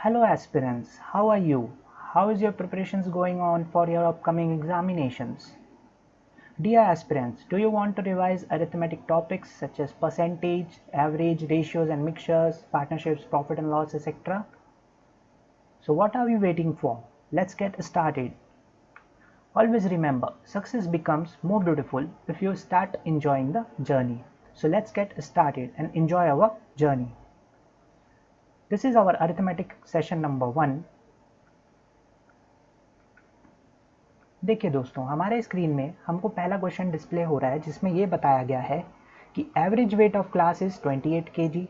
Hello aspirants, how are you? How is your preparations going on for your upcoming examinations? Dear aspirants, do you want to revise arithmetic topics such as percentage, average, ratios and mixtures, partnerships, profit and loss, etc.? So what are we waiting for? Let's get started. Always remember, success becomes more beautiful if you start enjoying the journey. So let's get started and enjoy our journey. This is our arithmetic session number 1. देखिए दोस्तों, हमारे screen में हमको पहला question display हो रहा है जिसमें ये बताया गया है कि average weight of class is 28 kg।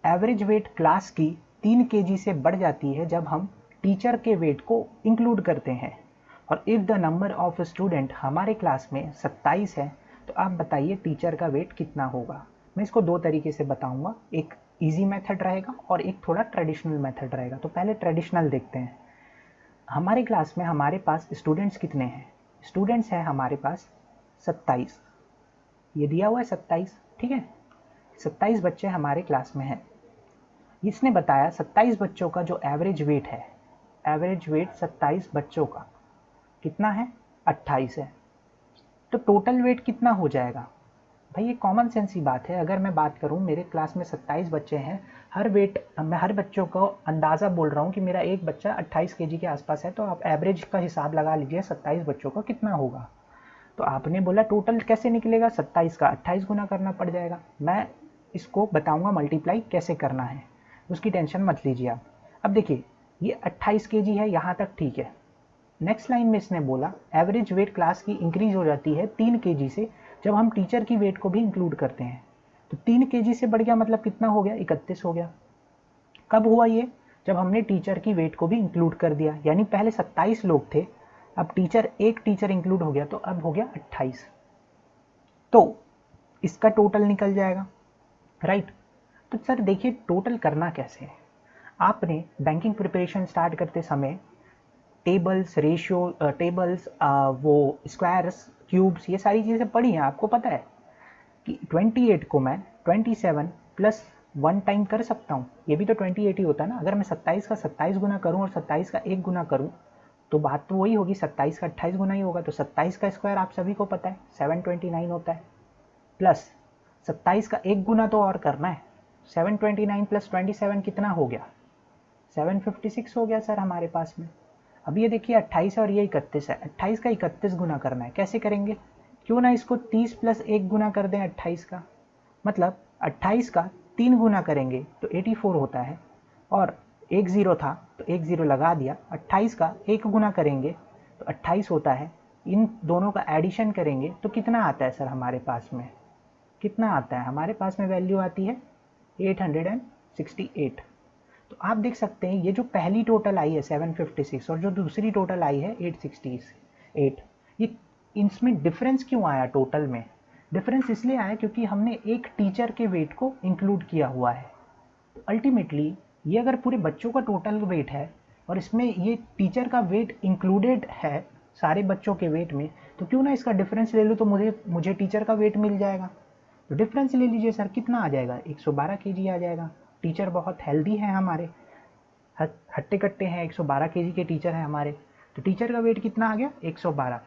Average weight class की 3 kg से बढ़ जाती है जब हम टीचर के वेट को इंक्लूड करते हैं। और if the number of student हमारे क्लास में 27 है तो आप बताइए टीचर का वेट कितना होगा। मैं इसको दो तरीके से बताऊंगा, एक इजी मेथड रहेगा और एक थोड़ा ट्रेडिशनल मेथड रहेगा। तो पहले ट्रेडिशनल देखते हैं। हमारे क्लास में हमारे पास स्टूडेंट्स कितने हैं? स्टूडेंट्स हैं हमारे पास 27। ये दिया हुआ है 27, ठीक है। 27 बच्चे हमारे क्लास में हैं। इसने बताया 27 बच्चों का जो एवरेज वेट है, एवरेज वेट 27 बच्चों का कितना है? 28 है। तो टोटल वेट कितना हो जाएगा? भाई ये कॉमन सेंस ही बात है। अगर मैं बात करूं, मेरे क्लास में 27 बच्चे हैं, मैं हर बच्चों को अंदाज़ा बोल रहा हूं कि मेरा एक बच्चा 28 kg के आसपास है, तो आप एवरेज का हिसाब लगा लीजिए 27 बच्चों का कितना होगा। तो आपने बोला टोटल कैसे निकलेगा? 27 का 28 गुना करना पड़ जाएगा। मैं इसको बताऊंगा मल्टीप्लाई कैसे करना है, उसकी टेंशन मत लीजिए आप। अब देखिए ये 28 kg है, यहाँ तक ठीक है। नेक्स्ट लाइन में इसने बोला एवरेज वेट क्लास की इंक्रीज हो जाती है 3 kg से जब हम टीचर की वेट को भी इंक्लूड करते हैं। तो 3 kg से बढ़ गया, मतलब कितना हो गया? 31 हो गया। कब हुआ ये? जब हमने टीचर की वेट को भी इंक्लूड कर दिया। यानी पहले 27 लोग थे, अब एक टीचर इंक्लूड हो गया तो अब हो गया 28। तो इसका टोटल निकल जाएगा, राइट। तो सर देखिए टोटल करना कैसे है। आपने बैंकिंग प्रिपरेशन स्टार्ट करते समय टेबल्स, टेबल्स, वो स्क्वायर्स, क्यूब्स, ये सारी चीज़ें पढ़ी हैं। आपको पता है कि 28 को मैं 27 प्लस 1 टाइम कर सकता हूँ। ये भी तो 28 ही होता है ना। अगर मैं 27 का 27 गुना करूँ और 27 का 1 गुना करूँ तो बात तो वही होगी, 27 का 28 गुना ही होगा। तो 27 का स्क्वायर आप सभी को पता है 729 होता है, प्लस 27 का 1 गुना तो और करना है। 729 प्लस 27 कितना हो गया? 756 हो गया सर हमारे पास में। अब ये देखिए 28 और ये 31 है, 28 का 31 गुना करना है। कैसे करेंगे? क्यों ना इसको 30 प्लस 1 गुना कर दें 28 का, मतलब 28 का 3 गुना करेंगे तो 84 होता है। और एक ज़ीरो था तो एक ज़ीरो लगा दिया। 28 का 1 गुना करेंगे तो 28 होता है। इन दोनों का एडिशन करेंगे तो कितना आता है सर हमारे पास में? कितना आता है हमारे पास में? वैल्यू आती है 868। तो आप देख सकते हैं ये जो पहली टोटल आई है 756 और जो दूसरी टोटल आई है 868, ये इसमें डिफरेंस क्यों आया? टोटल में डिफरेंस इसलिए आया क्योंकि हमने एक टीचर के वेट को इंक्लूड किया हुआ है। तो अल्टीमेटली ये अगर पूरे बच्चों का टोटल वेट है और इसमें ये टीचर का वेट इंक्लूडेड है सारे बच्चों के वेट में, तो क्यों ना इसका डिफरेंस ले लूँ तो मुझे टीचर का वेट मिल जाएगा। तो डिफरेंस ले लीजिए सर, कितना आ जाएगा? 112 kg आ जाएगा। टीचर बहुत हेल्दी हैं हमारे, हट्टे कट्टे हैं, 112 kg के टीचर हैं हमारे। तो टीचर का वेट कितना आ गया? 112।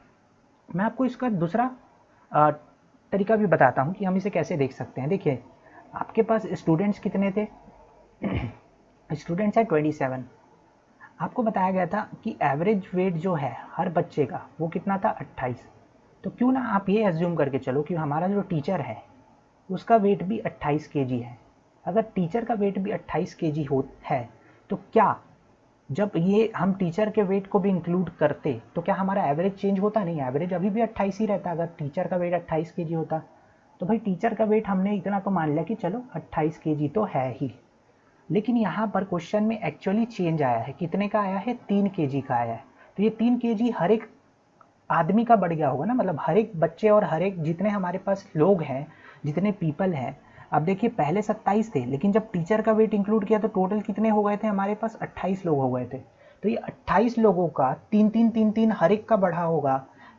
मैं आपको इसका दूसरा तरीका भी बताता हूँ कि हम इसे कैसे देख सकते हैं। देखिए आपके पास स्टूडेंट्स कितने थे? स्टूडेंट्स है 27। आपको बताया गया था कि एवरेज वेट जो है हर बच्चे का वो कितना था? 28। तो क्यों ना आप ये एज्यूम करके चलो कि हमारा जो टीचर है उसका वेट भी 28 kg है। अगर टीचर का वेट भी 28 kg है तो क्या जब ये हम टीचर के वेट को भी इंक्लूड करते तो क्या हमारा एवरेज चेंज होता? नहीं, एवरेज अभी भी 28 ही रहता अगर टीचर का वेट 28 kg होता। तो भाई टीचर का वेट हमने इतना तो मान लिया कि चलो 28 kg तो है ही, लेकिन यहाँ पर क्वेश्चन में एक्चुअली चेंज आया है। कितने का आया है? 3 kg का आया है। तो ये 3 kg हर एक आदमी का बढ़ गया होगा ना, मतलब हर एक बच्चे और हर एक जितने हमारे पास लोग हैं, जितने पीपल हैं। अब देखिए पहले 27 थे, लेकिन जब टीचर का वेट इंक्लूड किया तो टोटल कितने हो गए थे हमारे पास? 28 लोग हो गए थे। तो ये 28 लोगों का 3 हर एक का बढ़ा होगा।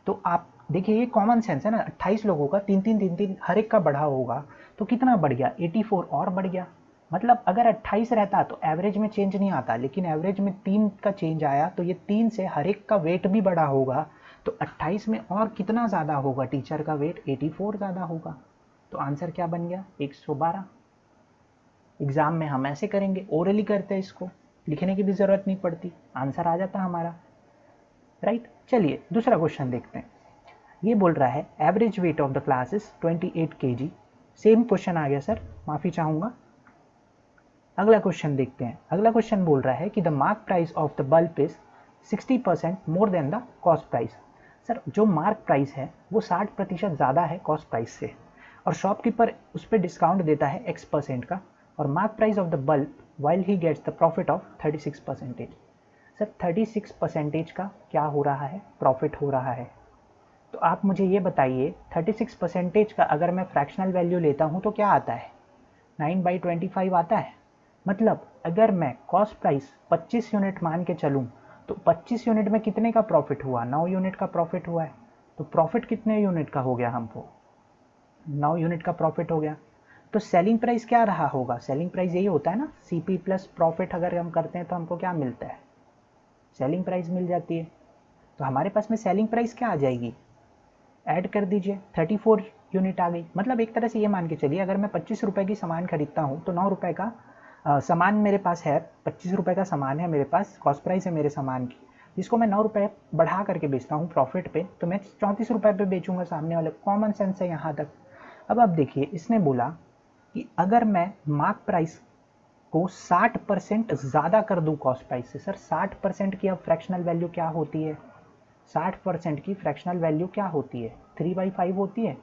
तो आप देखिए ये कॉमन सेंस है ना, 28 लोगों का 3 हर एक का बढ़ा होगा तो कितना बढ़ गया? 84 और बढ़ गया। मतलब अगर 28 रहता तो एवरेज में चेंज नहीं आता, लेकिन एवरेज में 3 का चेंज आया, तो ये 3 से हर एक का वेट भी बड़ा होगा, तो 28 में और कितना ज़्यादा होगा टीचर का वेट, 84 ज़्यादा होगा। तो आंसर क्या बन गया, 112। एग्ज़ाम में हम ऐसे करेंगे, ओरली करते हैं, इसको लिखने की भी ज़रूरत नहीं पड़ती, आंसर आ जाता हमारा, राइट। चलिए दूसरा क्वेश्चन देखते हैं। ये बोल रहा है average weight of the class is 28 kg। Same question आ गया सर, माफ़ी चाहूँगा। अगला क्वेश्चन देखते हैं। अगला क्वेश्चन बोल रहा है कि the mark price of the bulb is 60% more than the cost price. Sir जो मार्क प्राइस है वो 60% ज़्यादा है कॉस्ट प्राइस से, और शॉपकीपर उस पर डिस्काउंट देता है X% का, और mark price of the bulb while he gets the profit of 36%। Sir 36% का क्या हो रहा है, प्रॉफिट हो रहा है। तो आप मुझे ये बताइए 36% का अगर मैं फ्रैक्शनल वैल्यू लेता हूँ तो क्या आता है, 9/25 आता है। मतलब अगर मैं कॉस्ट प्राइस 25 यूनिट मान के चलूँ तो 25 यूनिट में कितने का प्रॉफिट हुआ, 9 यूनिट का प्रॉफिट हुआ है। तो प्रॉफिट कितने यूनिट का हो गया, हमको 9 यूनिट का प्रॉफिट हो गया। तो सेलिंग प्राइस क्या रहा होगा, सेलिंग प्राइस यही होता है ना, सीपी प्लस प्रॉफिट अगर हम करते हैं तो हमको क्या मिलता है, सेलिंग प्राइस मिल जाती है। तो हमारे पास में सेलिंग प्राइस क्या आ जाएगी, ऐड कर दीजिए, 34 यूनिट आ गई। मतलब एक तरह से ये मान के चलिए अगर मैं 25 रुपये की सामान खरीदता हूँ तो 9 रुपये का सामान मेरे पास है, 25 रुपये का सामान है मेरे पास, कॉस्ट प्राइस है मेरे सामान की, जिसको मैं 9 रुपये बढ़ा करके बेचता हूँ प्रॉफिट पे, तो मैं 34 रुपये पे बेचूंगा सामने वाले। कॉमन सेंस है यहाँ तक। अब आप देखिए इसने बोला कि अगर मैं मार्क प्राइस को 60% ज़्यादा कर दूँ कॉस्ट प्राइस से। सर 60% की अब फ्रैक्शनल वैल्यू क्या होती है, 60% की फ्रैक्शनल वैल्यू क्या होती है, 3/5 होती है।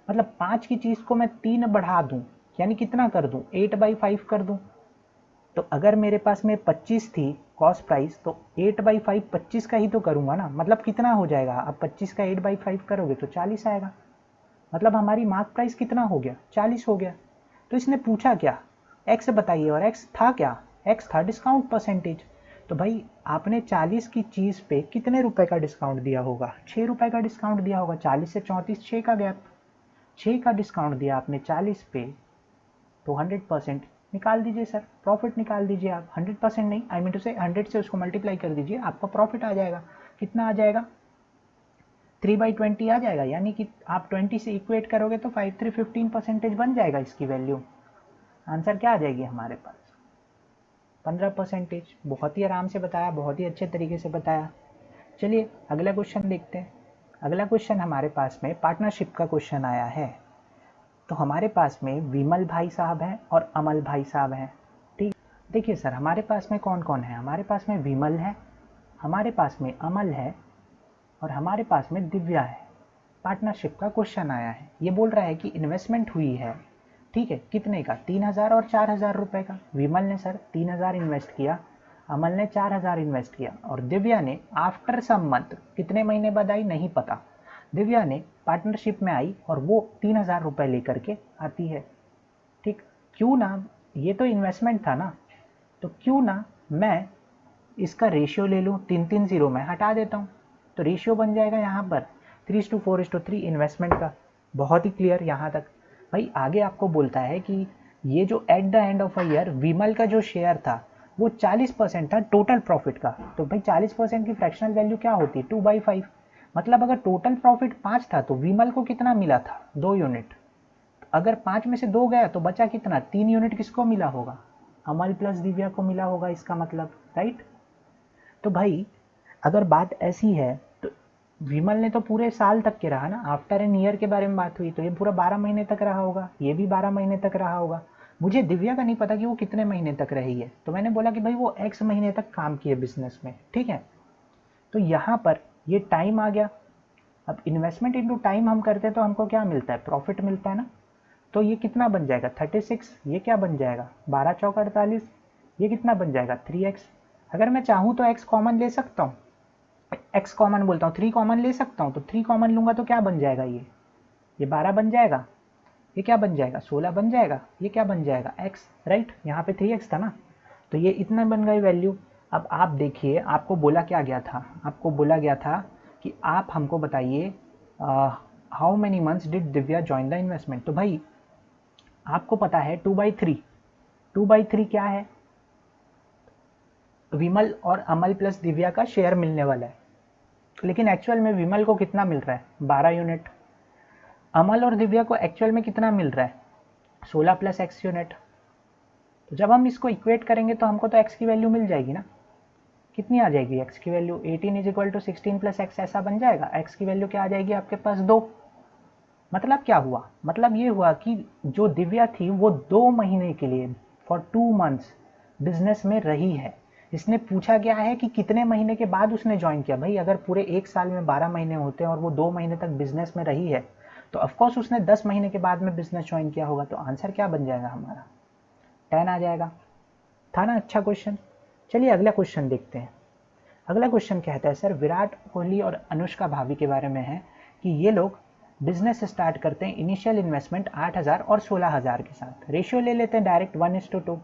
मतलब 5 की चीज़ को मैं 3 बढ़ा दूं, यानी कितना कर दूं, 8/5 कर दूं। तो अगर मेरे पास में 25 थी कॉस्ट प्राइस, तो 8/5 25 का ही तो करूंगा ना। मतलब कितना हो जाएगा, अब 25 का 8/5 करोगे तो 40 आएगा। मतलब हमारी मार्क प्राइस कितना हो गया, 40 हो गया। तो इसने पूछा क्या, एक्स बताइए, और एक्स था क्या, एक्स था डिस्काउंट परसेंटेज। तो भाई आपने 40 की चीज़ पे कितने रुपए का डिस्काउंट दिया होगा, 6 रुपए का डिस्काउंट दिया होगा। 40 से 34, 6 का गैप, 6 का डिस्काउंट दिया आपने 40 पे, तो 100% निकाल दीजिए सर, प्रॉफिट निकाल दीजिए आप। 100% नहीं, आई मीन टू से 100 से उसको मल्टीप्लाई कर दीजिए, आपका प्रॉफिट आ जाएगा। कितना आ जाएगा, 3/20 आ जाएगा। यानी कि आप 20 से इक्वेट करोगे तो 15% बन जाएगा इसकी वैल्यू। आंसर क्या आ जाएगी हमारे पास, 15%। बहुत ही आराम से बताया, बहुत ही अच्छे तरीके से बताया। चलिए अगला क्वेश्चन देखते हैं। अगला क्वेश्चन हमारे पास में पार्टनरशिप का क्वेश्चन आया है। तो हमारे पास में विमल भाई साहब हैं और अमल भाई साहब हैं। ठीक, देखिए सर हमारे पास में कौन कौन है, हमारे पास में विमल है, हमारे पास में अमल है, और हमारे पास में दिव्या है। पार्टनरशिप का क्वेश्चन आया है। ये बोल रहा है कि इन्वेस्टमेंट हुई है, ठीक है, कितने का, 3,000 और 4,000 रुपये का। विमल ने सर 3,000 इन्वेस्ट किया, अमल ने 4,000 इन्वेस्ट किया, और दिव्या ने आफ्टर सम मंथ, कितने महीने बाद आई नहीं पता, दिव्या ने पार्टनरशिप में आई और वो 3,000 रुपये लेकर के आती है। ठीक, क्यों ना, ये तो इन्वेस्टमेंट था ना, तो क्यों ना मैं इसका रेशियो ले लूँ, 3 0 मैं हटा देता हूँ, तो रेशियो बन जाएगा यहाँ पर 3:4:3 इन्वेस्टमेंट का। बहुत ही क्लियर यहाँ तक। भाई आगे आपको बोलता है कि ये जो at the end of a year Vimal का जो शेयर था वो 40% था टोटल प्रॉफिट का। तो भाई 40% की फ्रैक्शनल वैल्यू क्या होती है, 2/5। मतलब अगर टोटल प्रॉफिट 5 था तो विमल को कितना मिला था, 2 यूनिट। अगर 5 में से 2 गया तो बचा कितना, 3 यूनिट किसको मिला होगा, अमल प्लस दिव्या को मिला होगा, इसका मतलब, राइट। तो भाई अगर बात ऐसी है तो विमल ने तो पूरे साल तक के रहा ना, आफ्टर एन ईयर के बारे में बात हुई, तो ये पूरा 12 महीने तक रहा होगा, ये भी 12 महीने तक रहा होगा। मुझे दिव्या का नहीं पता कि वो कितने महीने तक रही है, तो मैंने बोला कि भाई वो एक्स महीने तक काम किए बिजनेस में, ठीक है। तो यहाँ पर ये टाइम आ गया। अब इन्वेस्टमेंट इंटू टाइम हम करते हैं तो हमको क्या मिलता है, प्रॉफिट मिलता है ना। तो ये कितना बन जाएगा 36, ये क्या बन जाएगा 12 चौका 48, ये कितना बन जाएगा 3x। अगर मैं चाहूँ तो x कॉमन ले सकता हूँ, x कॉमन बोलता हूँ, 3 कॉमन ले सकता हूँ, तो 3 कॉमन लूँगा तो क्या बन जाएगा, ये 12 बन जाएगा, ये क्या बन जाएगा 16 बन जाएगा, ये क्या बन जाएगा x, राइट। यहाँ पे 3x था ना, तो ये इतना बन गई वैल्यू। अब आप देखिए आपको बोला क्या गया था, आपको बोला गया था कि आप हमको बताइए how many months did Divya join the investment. तो भाई आपको पता है 2/3, 2/3 क्या है? विमल और अमल प्लस दिव्या का शेयर मिलने वाला है, लेकिन एक्चुअल में विमल को कितना मिल रहा है? 12 यूनिट। अमल और दिव्या को एक्चुअल में कितना मिल रहा है? 16 प्लस x यूनिट। तो जब हम इसको इक्वेट करेंगे तो हमको तो x की वैल्यू मिल जाएगी ना। कितनी आ जाएगी x की वैल्यू? 18 = 16 प्लस x, ऐसा बन जाएगा। x की वैल्यू क्या आ जाएगी आपके पास? 2। मतलब क्या हुआ? मतलब ये हुआ कि जो दिव्या थी वो 2 महीने के लिए, फॉर 2 मंथ्स बिजनेस में रही है। इसने पूछा गया है कि कितने महीने के बाद उसने ज्वाइन किया। भाई अगर पूरे एक साल में 12 महीने होते हैं और वो 2 महीने तक बिजनेस में रही है, तो ऑफकोर्स उसने 10 महीने के बाद में बिजनेस ज्वाइन किया होगा। तो आंसर क्या बन जाएगा हमारा? 10 आ जाएगा। था ना अच्छा क्वेश्चन? चलिए अगला क्वेश्चन देखते हैं। अगला क्वेश्चन कहता है सर, विराट कोहली और अनुष्का भाभी के बारे में है कि ये लोग बिजनेस स्टार्ट करते हैं इनिशियल इन्वेस्टमेंट 8,000 और 16,000 के साथ। रेशियो ले लेते हैं डायरेक्ट 1:2।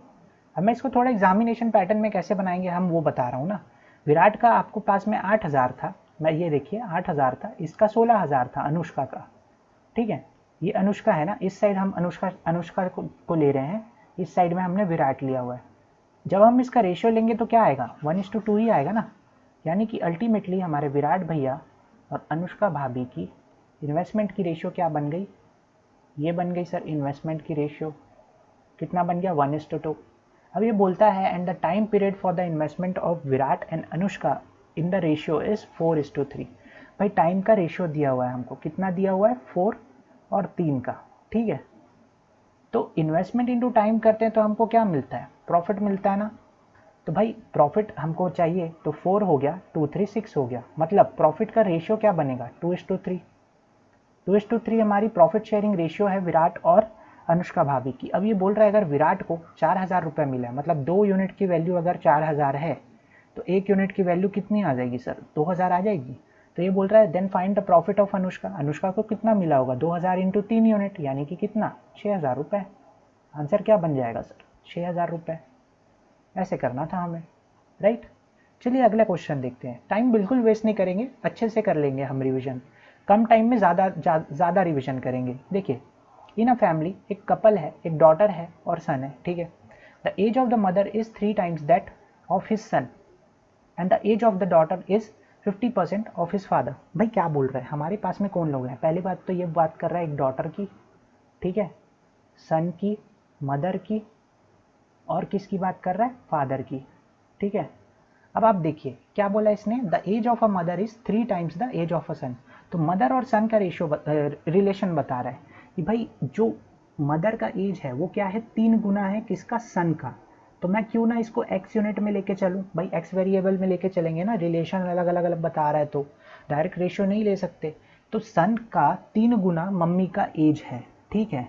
अब मैं इसको थोड़ा एग्जामिनेशन पैटर्न में कैसे बनाएंगे हम वो बता रहा हूँ ना। विराट का आपको पास में 8,000 था, मैं ये देखिए 8,000 था, इसका 16,000 था अनुष्का का। ठीक है, ये अनुष्का है ना, इस साइड हम अनुष्का को ले रहे हैं, इस साइड में हमने विराट लिया हुआ है। जब हम इसका रेशियो लेंगे तो क्या आएगा? 1:2 ही आएगा ना। यानी कि अल्टीमेटली हमारे विराट भैया और अनुष्का भाभी की इन्वेस्टमेंट की रेशियो क्या बन गई? ये बन गई सर इन्वेस्टमेंट की रेशियो। कितना बन गया? 1:2। अब ये बोलता है and the time period for the investment of Virat and Anushka in the ratio is 4:3। भाई टाइम का रेशियो दिया हुआ है हमको, कितना दिया हुआ है? 4 और 3 का। ठीक है, तो इन्वेस्टमेंट इंटू टाइम करते हैं तो हमको क्या मिलता है? प्रॉफिट मिलता है ना। तो भाई प्रॉफिट हमको चाहिए, तो 4 हो गया, 2 3 6 हो गया। मतलब प्रॉफिट का रेशियो क्या बनेगा? 2:3। 2:3 हमारी प्रॉफिट शेयरिंग रेशियो है विराट और अनुष्का भाभी की। अब ये बोल रहा है अगर विराट को 4,000 रुपये मिला है, मतलब 2 यूनिट की वैल्यू अगर 4,000 है, तो 1 यूनिट की वैल्यू कितनी आ जाएगी सर? 2,000 आ जाएगी। तो ये बोल रहा है then find the profit of Anushka. Anushka को कितना मिला होगा? 2,000 इंटू 3 यूनिट, यानी कि कितना? 6,000 रुपये। आंसर क्या बन जाएगा सर? 6,000 रुपये। ऐसे करना था हमें, राइट। चलिए अगला क्वेश्चन देखते हैं। टाइम बिल्कुल वेस्ट नहीं करेंगे, अच्छे से कर लेंगे हम रिविजन। कम टाइम में ज़्यादा रिविजन करेंगे। देखिए, इन अ फैमिली एक कपल है, एक डॉटर है और सन है। ठीक है, the age of the mother is 3 times that of his son and the age of the daughter is 50% of his father. भाई क्या बोल रहे हैं? हमारे पास में कौन लोग हैं? पहली बात तो ये बात कर रहा है एक डॉटर की, ठीक है, सन की, मदर की, और किसकी बात कर रहा है? फादर की। ठीक है, अब आप देखिए क्या बोला इसने, the age of a mother is 3 times the age of a son. तो मदर और सन का रिलेशन बता रहा है कि भाई जो मदर का एज है वो क्या है? 3 गुना है किसका? सन का। तो मैं क्यों ना इसको एक्स यूनिट में लेके चलूँ? भाई एक्स वेरिएबल में लेके चलेंगे ना, रिलेशन अलग अलग अलग बता रहा है तो डायरेक्ट रेशियो नहीं ले सकते। तो सन का 3 गुना मम्मी का एज है। ठीक है,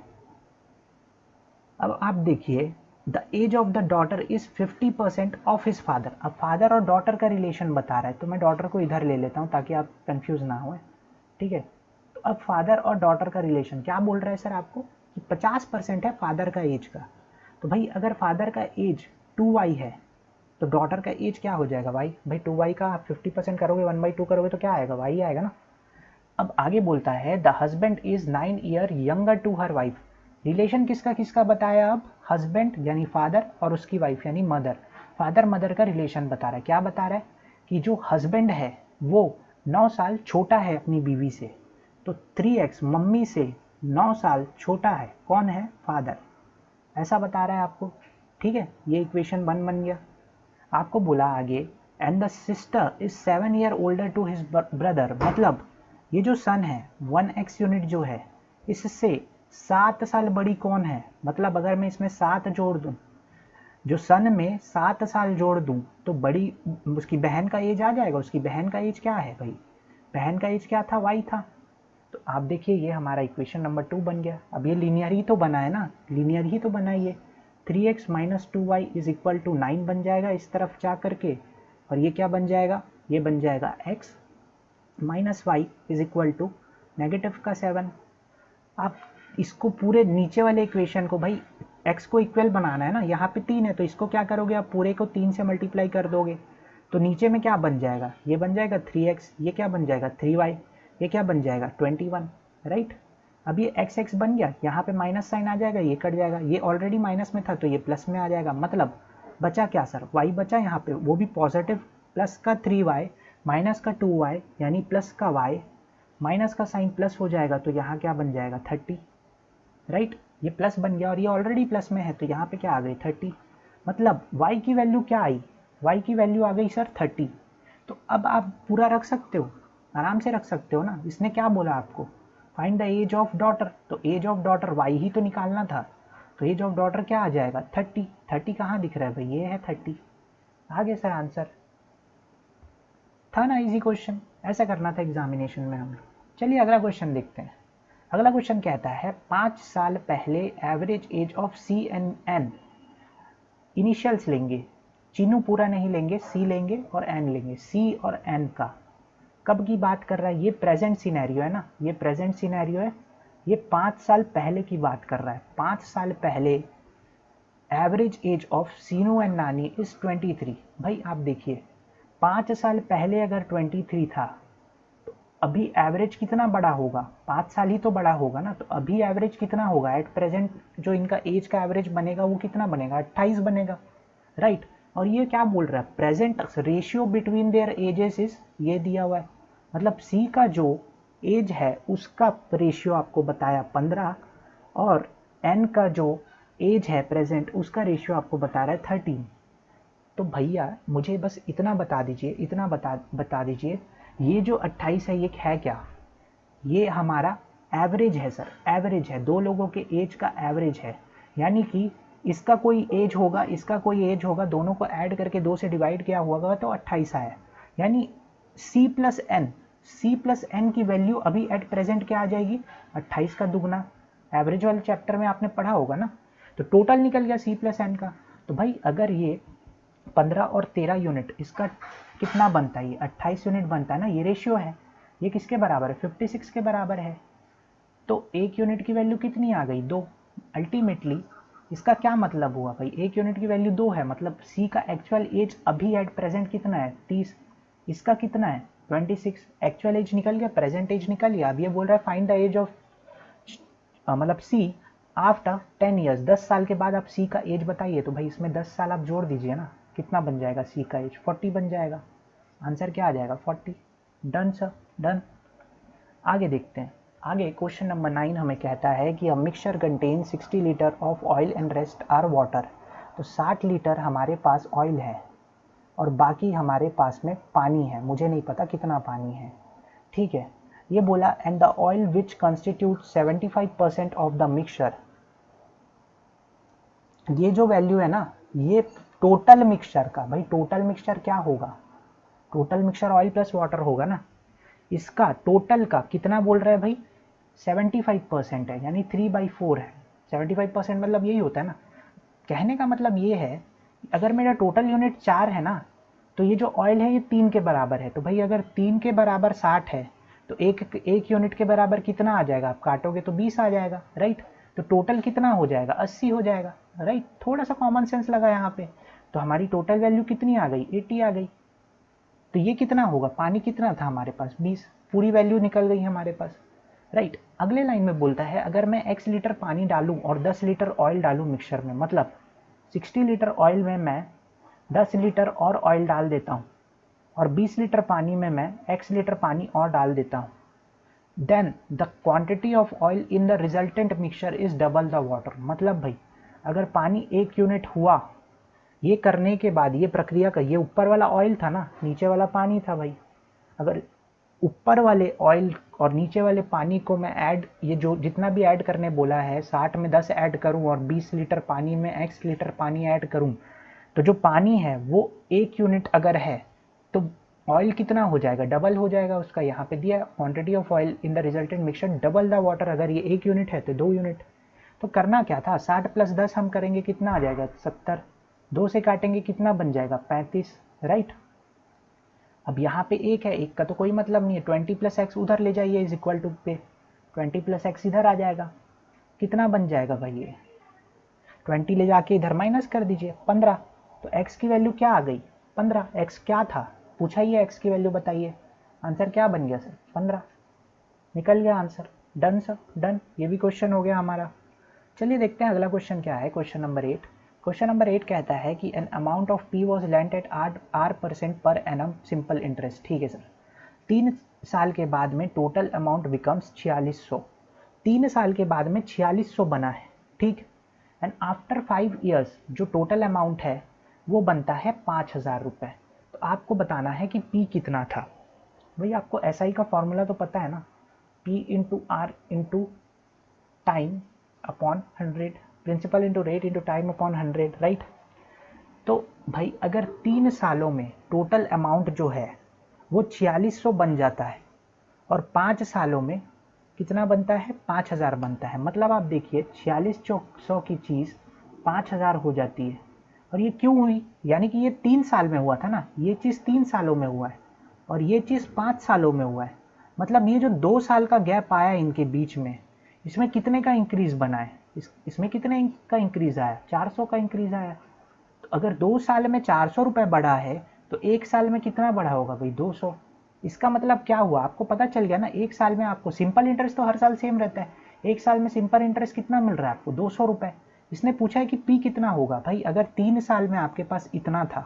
अब आप देखिए the age of the daughter is 50% of his father. अब फादर और डॉटर का रिलेशन बता रहा है, तो मैं डॉटर को इधर ले लेता हूँ ताकि आप कंफ्यूज ना हो। ठीक है, तो अब फादर और डॉटर का रिलेशन क्या बोल रहा है सर आपको? कि 50% है फादर का एज का। तो भाई अगर फादर का एज 2y है तो डॉटर का एज क्या हो जाएगा? y। भाई 2y का आप 50% करोगे, 1/2 करोगे तो क्या आएगा? y आएगा ना। अब आगे बोलता है the husband is 9 year younger to her wife. Relation किसका किसका बताया? अब हस्बैंड यानी फादर और उसकी वाइफ यानी मदर। फादर मदर का रिलेशन बता रहा है। क्या बता रहा है? कि जो हस्बैंड है वो 9 साल छोटा है अपनी बीवी से, तो 3x मम्मी से 9 साल छोटा है। कौन है? फादर। ऐसा बता रहा है आपको। ठीक है, ये इक्वेशन 1 बन गया। आपको बोला आगे and the sister is 7 year older to his brother. मतलब ये जो सन है 1x यूनिट जो है, इससे 7 साल बड़ी कौन है? मतलब अगर मैं इसमें 7 जोड़ दूं, जो सन में 7 साल जोड़ दूं तो बड़ी उसकी बहन का एज आ जाएगा। उसकी बहन का एज क्या है भाई? बहन का एज क्या था? y था। तो आप देखिए ये हमारा इक्वेशन नंबर 2 बन गया। अब ये लीनियर ही तो बना है ना, लीनियर ही तो बना है ये। 3x - 2y is equal to 9 बन जाएगा इस तरफ जा करके, और ये क्या बन जाएगा? ये बन जाएगा x - y is equal to -7। आप इसको पूरे नीचे वाले इक्वेशन को, भाई x को इक्वल बनाना है ना, यहाँ पे 3 है तो इसको क्या करोगे आप? पूरे को 3 से मल्टीप्लाई कर दोगे तो नीचे में क्या बन जाएगा? ये बन जाएगा 3x। ये क्या बन जाएगा? 3y। ये क्या बन जाएगा? 21। राइट। अब ये एक्स एक्स बन गया, यहाँ पे माइनस साइन आ जाएगा, ये कट जाएगा, ये ऑलरेडी माइनस में था तो ये प्लस में आ जाएगा। मतलब बचा क्या सर, वाई बचा यहाँ पे, वो भी पॉजिटिव, प्लस का 3y माइनस का 2y यानी प्लस का y, माइनस का साइन प्लस हो जाएगा तो यहाँ क्या बन जाएगा 30, राइट। ये प्लस बन गया और ये ऑलरेडी प्लस में है तो यहाँ पे क्या आ गई 30। मतलब y की वैल्यू क्या आई, y की वैल्यू आ गई सर 30। तो अब आप पूरा रख सकते हो, आराम से रख सकते हो ना। इसने क्या बोला आपको, find the age of daughter, तो एज ऑफ डॉटर y ही तो निकालना था, तो एज ऑफ डॉटर क्या आ जाएगा 30। 30 कहाँ दिख रहा है भाई, ये है 30। आगे सर आंसर था ना, इजी क्वेश्चन, ऐसा करना था एग्जामिनेशन में हमें। चलिए अगला क्वेश्चन देखते हैं। अगला क्वेश्चन कहता है 5 साल पहले average age of C and N, initials लेंगे, चीनू पूरा नहीं लेंगे, सी लेंगे और एन लेंगे। सी और एन का कब की बात कर रहा है, ये प्रेजेंट सिनेरियो है ना, ये प्रेजेंट सिनेरियो है, ये 5 साल पहले की बात कर रहा है। 5 साल पहले average age of Seenu and Nani is 23। भाई आप देखिए 5 साल पहले अगर 23 था तो अभी एवरेज कितना बड़ा होगा, 5 साल ही तो बड़ा होगा ना, तो अभी एवरेज कितना होगा एट प्रेजेंट, जो इनका एज का एवरेज बनेगा वो कितना बनेगा 28 बनेगा, राइट। और ये क्या बोल रहा है, present ratio between their edges is, ये दिया हुआ है, मतलब सी का जो एज है उसका रेशियो आपको बताया 15 और एन का जो एज है प्रेजेंट उसका रेशियो आपको बता रहा है 13। तो भैया मुझे बस इतना बता दीजिए, इतना बता दीजिए, ये जो 28 है ये है क्या, ये हमारा एवरेज है सर, एवरेज है, दो लोगों के एज का एवरेज है। यानी कि इसका कोई एज होगा, इसका कोई एज होगा, दोनों को ऐड करके 2 से डिवाइड किया होगा तो 28 आया। यानी सी प्लस एन की वैल्यू अभी एट प्रेजेंट क्या आ जाएगी 28 का दुगना। एवरेज वाले चैप्टर में आपने पढ़ा होगा ना। तो टोटल निकल गया सी प्लस एन का। तो भाई अगर ये 15 और 13 यूनिट, इसका कितना बनता है, ये 28 यूनिट बनता है ना, ये रेशियो है, ये किसके बराबर है 56 के बराबर है। तो एक यूनिट की वैल्यू कितनी आ गई 2। अल्टीमेटली इसका क्या मतलब हुआ भाई, एक यूनिट की वैल्यू 2 है, मतलब सी का एक्चुअल एज अभी एट प्रेजेंट कितना है 30, इसका कितना है 26। एक्चुअल एज निकल गया, प्रेजेंट एज निकल गया। अब ये बोल रहा है फाइंड द एज ऑफ मतलब सी आफ्टर 10 ईयर्स, 10 साल के बाद आप सी का एज बताइए। तो भाई इसमें 10 साल आप जोड़ दीजिए ना, कितना बन जाएगा सी का एज 40 बन जाएगा। आंसर क्या आ जाएगा 40। Done sir, done. आगे देखते हैं। आगे क्वेश्चन नंबर 9 हमें कहता है कि a mixture contain 60 litre of oil and rest are water. तो 60 लीटर हमारे पास ऑयल है और बाकी हमारे पास में पानी है, मुझे नहीं पता कितना पानी है, ठीक है। ये बोला and the oil which constitute 75% of the mixture, ये जो वैल्यू है ना ये टोटल मिक्सचर का, भाई टोटल मिक्सचर क्या होगा, total mixture oil plus water होगा ना, इसका टोटल का कितना बोल रहा है भाई 75% है, यानी 3/4 है। 75% मतलब यही होता है ना, कहने का मतलब ये है अगर मेरा टोटल यूनिट 4 है ना तो ये जो ऑयल है ये 3 के बराबर है। तो भाई अगर 3 के बराबर 60 है तो एक यूनिट के बराबर कितना आ जाएगा, आप काटोगे तो 20 आ जाएगा, राइट। तो टोटल कितना हो जाएगा 80 हो जाएगा, राइट। थोड़ा सा कॉमन सेंस लगा यहाँ पे, तो हमारी टोटल वैल्यू कितनी आ गई 80 आ गई। तो ये कितना होगा, पानी कितना था हमारे पास 20, पूरी वैल्यू निकल गई हमारे पास, राइट। अगले लाइन में बोलता है अगर मैं x लीटर पानी डालूं और 10 लीटर ऑयल डालूं मिक्सचर में, मतलब 60 लीटर ऑयल में मैं 10 लीटर और ऑयल डाल देता हूं और 20 लीटर पानी में मैं x लीटर पानी और डाल देता हूं, then the quantity of oil in the resultant mixture is double the water. मतलब भाई अगर पानी 1 यूनिट हुआ, ये करने के बाद ये प्रक्रिया का, ये ऊपर वाला ऑयल था ना, नीचे वाला पानी था भाई, अगर ऊपर वाले ऑयल और नीचे वाले पानी को मैं ऐड, ये जो जितना भी ऐड करने बोला है 60 में 10 ऐड करूं और 20 लीटर पानी में x लीटर पानी ऐड करूं, तो जो पानी है वो 1 यूनिट अगर है तो ऑयल कितना हो जाएगा डबल हो जाएगा उसका। यहाँ पे दिया quantity of oil in the resultant mixture double the water, अगर ये 1 यूनिट है तो 2 यूनिट। तो करना क्या था 60 + 10 हम करेंगे कितना आ जाएगा 70, 2 से काटेंगे कितना बन जाएगा 35, राइट। अब यहाँ पे 1 है, 1 का तो कोई मतलब नहीं है, 20 + x उधर ले जाइए इज इक्वल टू पे 20 + x इधर आ जाएगा, कितना बन जाएगा भाई ये 20 ले जाके इधर माइनस कर दीजिए 15। तो x की वैल्यू क्या आ गई 15, x क्या था पूछा ही है, x की वैल्यू बताइए, आंसर क्या बन गया सर 15, निकल गया आंसर, डन सर, डन, ये भी क्वेश्चन हो गया हमारा। चलिए देखते हैं अगला क्वेश्चन क्या है। Question number 8। क्वेश्चन नंबर 8 कहता है कि an amount of P was lent at R% per annum simple interest. ठीक है सर, 3 साल के बाद में टोटल अमाउंट बिकम्स 4600। 3 साल के बाद में 4600 बना है, ठीक। एंड आफ्टर 5 ईयर्स जो टोटल अमाउंट है वो बनता है 5000 रुपये। तो आपको बताना है कि पी कितना था। भाई आपको एसआई का फॉर्मूला तो पता है ना, P into R into time upon 100, principal into rate into time upon 100, right. तो भाई अगर 3 सालों में टोटल अमाउंट जो है वो 4600 बन जाता है और 5 सालों में कितना बनता है, 5000 बनता है, मतलब आप देखिए 4600 की चीज़ 5000 हो जाती है। और ये क्यों हुई, यानी कि ये 3 साल में हुआ था ना, ये चीज़ 3 सालों में हुआ है और ये चीज़ 5 सालों में हुआ है। मतलब ये जो 2 साल का गैप आया इनके बीच में, इसमें कितने का इंक्रीज बना है, इसमें कितने का इंक्रीज आया, 400 का इंक्रीज आया। तो अगर 2 साल में 400 रुपये बढ़ा है तो 1 साल में कितना बढ़ा होगा भाई, 200। इसका मतलब क्या हुआ, आपको पता चल गया ना। 1 साल में आपको सिंपल इंटरेस्ट तो हर साल सेम रहता है, 1 साल में सिंपल इंटरेस्ट कितना मिल रहा है आपको, 200 रुपये। इसने पूछा है कि पी कितना होगा। भाई अगर 3 साल में आपके पास इतना था,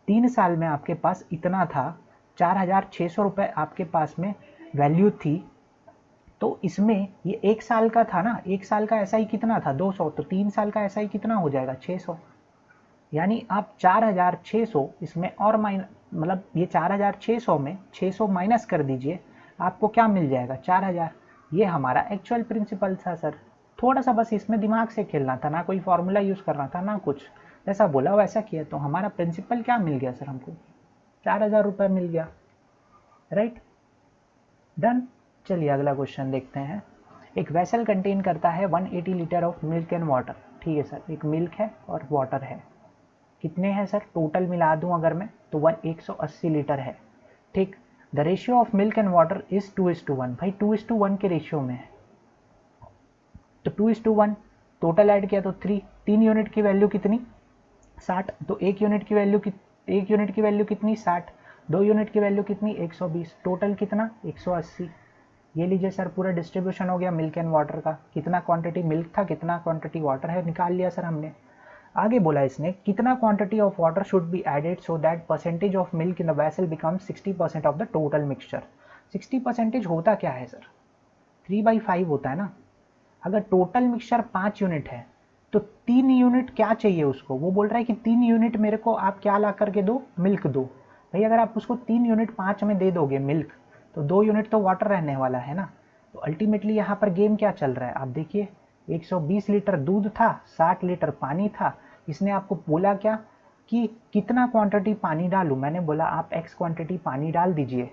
3 साल में आपके पास इतना था, 4600 रुपये आपके पास में वैल्यू थी, तो इसमें ये 1 साल का था ना, 1 साल का एसआई कितना था, 200, तो 3 साल का एसआई कितना हो जाएगा, 600। यानी आप 4600 इसमें और मतलब ये 4600 में 600 माइनस कर दीजिए, आपको क्या मिल जाएगा, 4000। ये हमारा एक्चुअल प्रिंसिपल था सर। थोड़ा सा बस इसमें दिमाग से खेलना था, ना कोई फॉर्मूला यूज़ करना था ना कुछ, जैसा बोला वैसा किया, तो हमारा प्रिंसिपल क्या मिल गया सर, हमको 4000 रुपये मिल गया, राइट, डन। चलिए अगला क्वेश्चन देखते हैं। एक वेसल कंटेन करता है 180 litre of milk and water. ठीक है सर, एक मिल्क है और वाटर है, कितने हैं सर, टोटल मिला दूं अगर मैं तो 180 लीटर है, ठीक। The ratio of milk and water is 2:1। भाई 2:1 के रेशियो में है, तो 2:1 टोटल ऐड किया तो 3 यूनिट की वैल्यू कितनी, 60। तो 1 यूनिट की वैल्यू कितनी, 60। 2 यूनिट की वैल्यू कितनी, 120। टोटल कितना, 180। ये लीजिए सर, पूरा डिस्ट्रीब्यूशन हो गया मिल्क एंड वाटर का, कितना क्वांटिटी मिल्क था, कितना क्वांटिटी वाटर है, निकाल लिया सर हमने। आगे बोला इसने, कितना quantity of water should be added so that percentage of milk in the vessel become 60% of the total mixture. 60% होता क्या है सर, 3/5 होता है ना। अगर टोटल मिक्सचर 5 यूनिट है तो 3 यूनिट क्या चाहिए उसको, वो बोल रहा है कि 3 यूनिट मेरे को आप क्या ला करके दो, मिल्क दो। भाई अगर आप उसको 3 यूनिट 5 में दे दोगे मिल्क, तो 2 यूनिट तो वाटर रहने वाला है ना। तो अल्टीमेटली यहाँ पर गेम क्या चल रहा है, आप देखिए 120 लीटर दूध था, 60 लीटर पानी था। इसने आपको बोला क्या कि कितना क्वांटिटी पानी डालूं, मैंने बोला आप x क्वांटिटी पानी डाल दीजिए,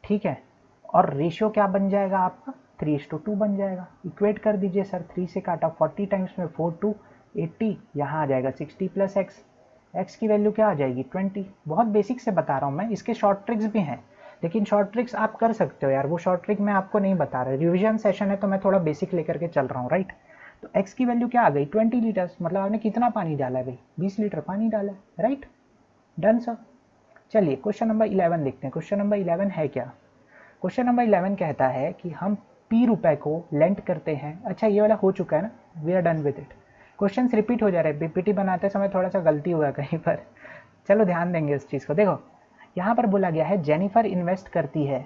ठीक है। और रेशियो क्या बन जाएगा आपका, 3:2 बन जाएगा। इक्वेट कर दीजिए सर, 3 से काटा 40 टाइम्स में 4 2 80, यहाँ आ जाएगा 60 प्लस एक्स। एक्स की वैल्यू क्या आ जाएगी, 20। बहुत बेसिक से बता रहा हूँ मैं, इसके शॉर्ट ट्रिक्स भी हैं, लेकिन शॉर्ट ट्रिक्स आप कर सकते हो यार, वो शॉर्ट ट्रिक मैं आपको नहीं बता रहा, रिविजन सेशन है तो मैं थोड़ा बेसिक लेकर के चल रहा हूँ, राइट। तो x की वैल्यू क्या आ गई, 20 लीटर्स, मतलब आपने कितना पानी डाला है भाई, 20 लीटर पानी डाला है, राइट, डन सर। चलिए क्वेश्चन नंबर 11 देखते हैं। क्वेश्चन नंबर 11 है क्या, क्वेश्चन नंबर 11 कहता है कि हम p रुपए को लेंट करते हैं। अच्छा ये वाला हो चुका है ना, we are done with it. Question repeat हो जा रहे हैं, पीपीटी बनाते समय थोड़ा सा गलती हुआ कहीं पर, चलो ध्यान देंगे इस चीज़ को। देखो यहाँ पर बोला गया है जेनिफर इन्वेस्ट करती है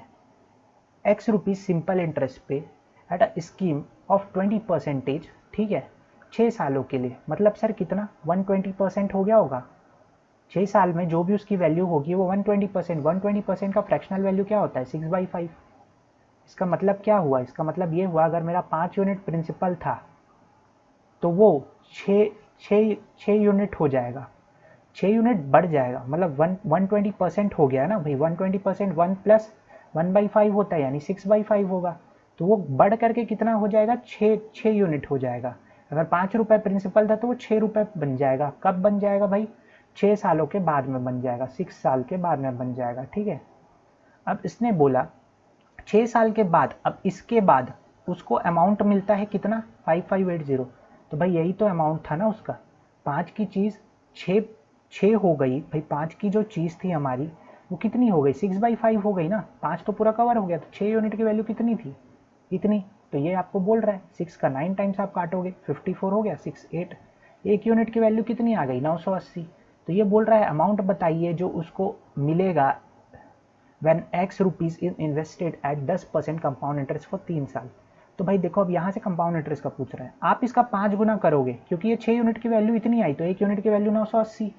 x रुपीज़ सिंपल इंटरेस्ट पे एट अ स्कीम ऑफ 20%, ठीक है, 6 सालों के लिए। मतलब सर कितना, 120% हो गया होगा। 6 साल में जो भी उसकी वैल्यू होगी वो 120%। 120% का फ्रैक्शनल वैल्यू क्या होता है, 6/5। इसका मतलब क्या हुआ, इसका मतलब ये हुआ अगर मेरा 5 यूनिट प्रिंसिपल था तो वो 6 यूनिट हो जाएगा, 6 यूनिट बढ़ जाएगा, मतलब 120% हो गया ना भाई। 120% 1 प्लस 1/5 होता है, यानी 6/5 होगा। तो वो बढ़ करके कितना हो जाएगा, 6 यूनिट हो जाएगा। अगर 5 रुपये प्रिंसिपल था तो वो 6 रुपये बन जाएगा। कब बन जाएगा भाई, 6 सालों के बाद में बन जाएगा, 6 साल के बाद में बन जाएगा, ठीक है। अब इसने बोला 6 साल के बाद, अब इसके बाद उसको अमाउंट मिलता है कितना, 5580। तो भाई यही तो अमाउंट था ना उसका, 5 की चीज़ 6 हो गई भाई। 5 की जो चीज़ थी हमारी वो कितनी हो गई, 6/5 हो गई ना। 5 तो पूरा कवर हो गया, तो 6 यूनिट की वैल्यू कितनी थी, इतनी। तो ये आपको बोल रहा है 6 का 9 टाइम्स आप काटोगे, 54 हो गया, 6 8, एक यूनिट की वैल्यू कितनी आ गई, 980। तो ये बोल रहा है अमाउंट बताइए जो उसको मिलेगा when x rupees is invested at 10% compound interest for 3 साल। तो भाई देखो अब यहाँ से कंपाउंड इंटरेस्ट का पूछ रहा है, आप इसका 5 गुना करोगे क्योंकि ये 6 यूनिट की वैल्यू इतनी आई, तो 1 यूनिट की वैल्यू 980,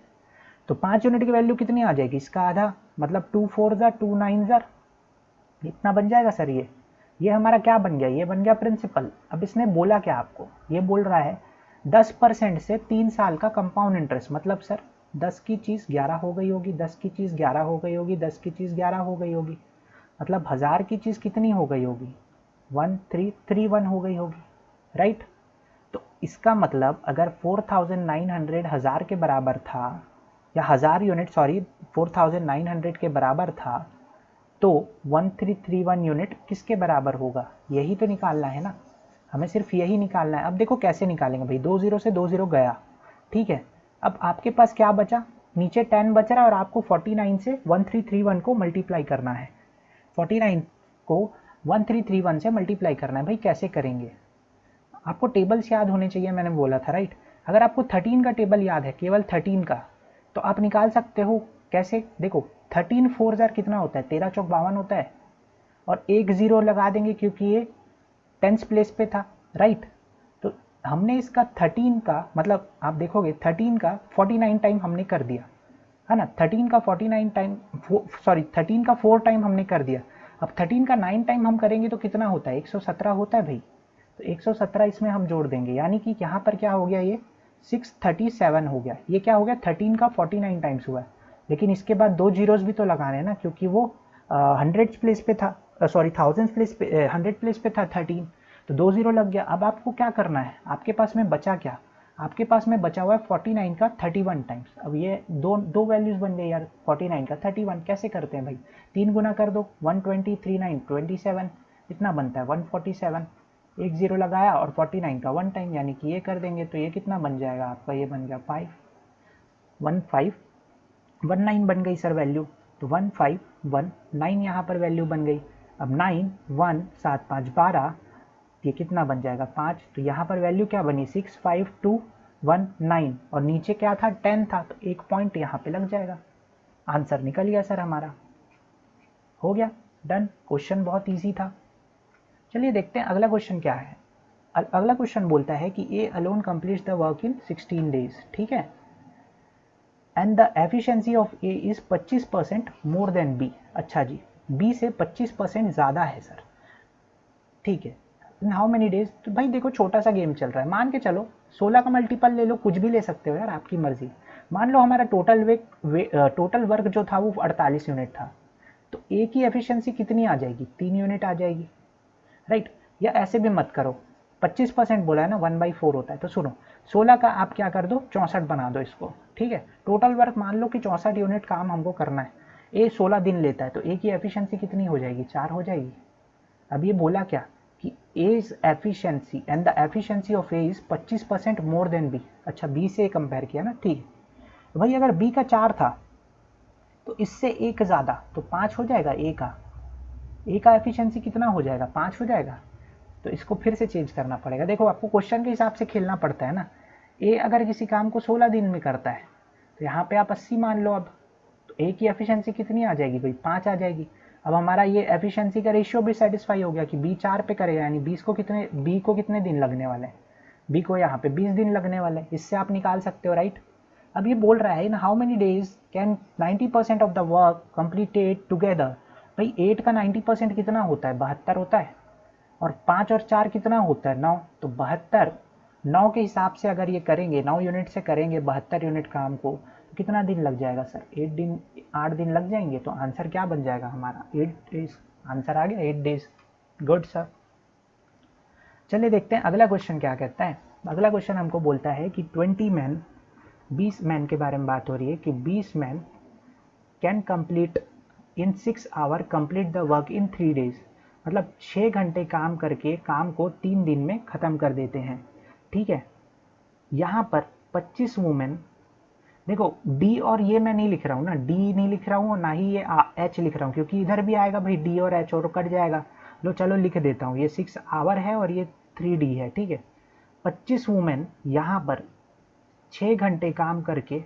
तो 5 यूनिट की वैल्यू कितनी आ जाएगी, इसका आधा, मतलब 2 4 जार 2 9 जार, इतना बन जाएगा सर। ये हमारा क्या बन गया, ये बन गया प्रिंसिपल। अब इसने बोला क्या आपको, ये बोल रहा है 10% से 3 साल का कंपाउंड इंटरेस्ट, मतलब सर 10 की चीज़ 11 हो गई होगी, 10 की चीज़ 11 हो गई होगी, 10 की चीज़ 11 हो गई होगी, मतलब 1000 की चीज़ कितनी हो गई होगी, 1331 हो गई होगी, राइट। तो इसका मतलब अगर 4900 1000 के बराबर था, या 1000 यूनिट सॉरी 4900 के बराबर था, तो 1331 यूनिट किसके बराबर होगा, यही तो निकालना है ना, हमें सिर्फ यही निकालना है। अब देखो कैसे निकालेंगे भाई, 2 0 से 2 0 गया, ठीक है। अब आपके पास क्या बचा, नीचे 10 बच रहा है और आपको 49 से 1331 को मल्टीप्लाई करना है, 49 को 1331 से मल्टीप्लाई करना है। भाई कैसे करेंगे, आपको टेबल्स याद होने चाहिए, मैंने बोला था राइट। अगर आपको 13 का टेबल याद है, केवल 13 का, तो आप निकाल सकते हो। कैसे, देखो 13 4 जार कितना होता है, 13 चौक 52 होता है, और एक जीरो लगा देंगे क्योंकि ये 10th प्लेस पे था, राइट। तो हमने इसका 13 का मतलब आप देखोगे 13 का 49 टाइम हमने कर दिया है ना, 13 का 49 टाइम सॉरी 13 का 4 टाइम हमने कर दिया। अब 13 का 9 टाइम हम करेंगे तो कितना होता है, 117 होता है भाई। तो 117 इसमें हम जोड़ देंगे, यानी कि यहाँ पर क्या हो गया, ये 637 हो गया। ये क्या हो गया, 13 का 49 टाइम्स हुआ है, लेकिन इसके बाद 2 जीरोस भी तो लगाने हैं ना, क्योंकि वो 100 प्लेस पे था, सॉरी 1000 प्लेस पे 100 प्लेस पे था 13, तो 2 जीरो लग गया। अब आपको क्या करना है, आपके पास में बचा क्या, आपके पास में बचा हुआ है 49 का 31 टाइम्स। अब ये दो वैल्यूज बन गई यार, 49 का 31 कैसे करते हैं भाई, 3 गुना कर दो, 120 3 9 27, इतना बनता है 147, एक जीरो लगाया और 49 का 1 टाइम, यानी कि ये कर देंगे तो ये कितना बन जाएगा आपका, ये बन गया 1519 बन गई सर वैल्यू। तो 1519 यहाँ पर वैल्यू बन गई। अब 9 1 7 5 12, ये कितना बन जाएगा 5, तो यहाँ पर वैल्यू क्या बनी 65219, और नीचे क्या था 10 था, तो एक पॉइंट यहाँ पे लग जाएगा। आंसर निकल गया सर हमारा, हो गया डन। क्वेश्चन बहुत इजी था। चलिए देखते हैं अगला क्वेश्चन क्या है। अगला क्वेश्चन बोलता है कि A alone completes the work in 16 days, ठीक है, and the efficiency of A is 25% more than B. अच्छा जी, बी से 25% ज़्यादा है सर, ठीक है। इन हाउ मेनी डेज, तो भाई देखो छोटा सा गेम चल रहा है, मान के चलो 16 का मल्टीपल ले लो, कुछ भी ले सकते हो यार, आपकी मर्जी। मान लो हमारा टोटल वर्क जो था वो 48 यूनिट था, तो ए की एफिशिएंसी कितनी आ जाएगी, 3 यूनिट आ जाएगी, राइट। या ऐसे भी मत करो, 25% बोला है ना, 1/4 होता है, तो सुनो 16 का आप क्या कर दो 64 बना दो इसको, ठीक है। टोटल वर्क मान लो कि 64 यूनिट काम हमको करना है, ए 16 दिन लेता है, तो ए की एफिशिएंसी कितनी हो जाएगी, 4 हो जाएगी। अब ये बोला क्या कि A's efficiency and the efficiency of A is 25% more than B. अच्छा, बी से कंपेयर किया ना, ठीक है। तो भाई अगर बी का 4 था तो इससे एक ज़्यादा, तो 5 हो जाएगा ए का एफिशिएंसी कितना हो जाएगा, 5 हो जाएगा। तो इसको फिर से चेंज करना पड़ेगा। देखो आपको क्वेश्चन के हिसाब से खेलना पड़ता है ना। ए अगर किसी काम को 16 दिन में करता है तो यहाँ पे आप 80 मान लो। अब तो ए की एफिशिएंसी कितनी आ जाएगी भाई, 5 आ जाएगी। अब हमारा ये एफिशिएंसी का रेशियो भी सेटिस्फाई हो गया कि बी 4 पे करेगा, यानी बी को कितने दिन लगने वाले हैं, बी को यहाँ पे 20 दिन लगने वाले हैं। इससे आप निकाल सकते हो, राइट। अब ये बोल रहा है इन how many days can 90% of the work completed together. भाई 8 का 90% कितना होता है, 72 होता है, और 5 और 4 कितना होता है, 9, तो 72 9 के हिसाब से अगर ये करेंगे, 9 यूनिट से करेंगे 72 यूनिट काम को, तो कितना दिन लग जाएगा सर, 8 दिन लग जाएंगे। तो आंसर क्या बन जाएगा हमारा, 8 डेज। आंसर आ गया 8 डेज। Good sir. चलिए देखते हैं अगला क्वेश्चन क्या कहता है। अगला क्वेश्चन हमको बोलता है कि 20 मैन के बारे में बात हो रही है कि 20 man can complete in 6 hour complete the work in 3 days. मतलब 6 घंटे काम करके काम को 3 दिन में ख़त्म कर देते हैं, ठीक है। यहाँ पर 25 वुमेन, देखो डी और ये मैं नहीं लिख रहा हूँ ना, डी नहीं लिख रहा हूँ, ना ही ये एच लिख रहा हूँ, क्योंकि इधर भी आएगा भाई डी और एच और कट जाएगा। लो चलो लिख देता हूँ, ये 6 आवर है और ये 3D है, ठीक है। 25 वुमेन यहाँ पर 6 घंटे काम करके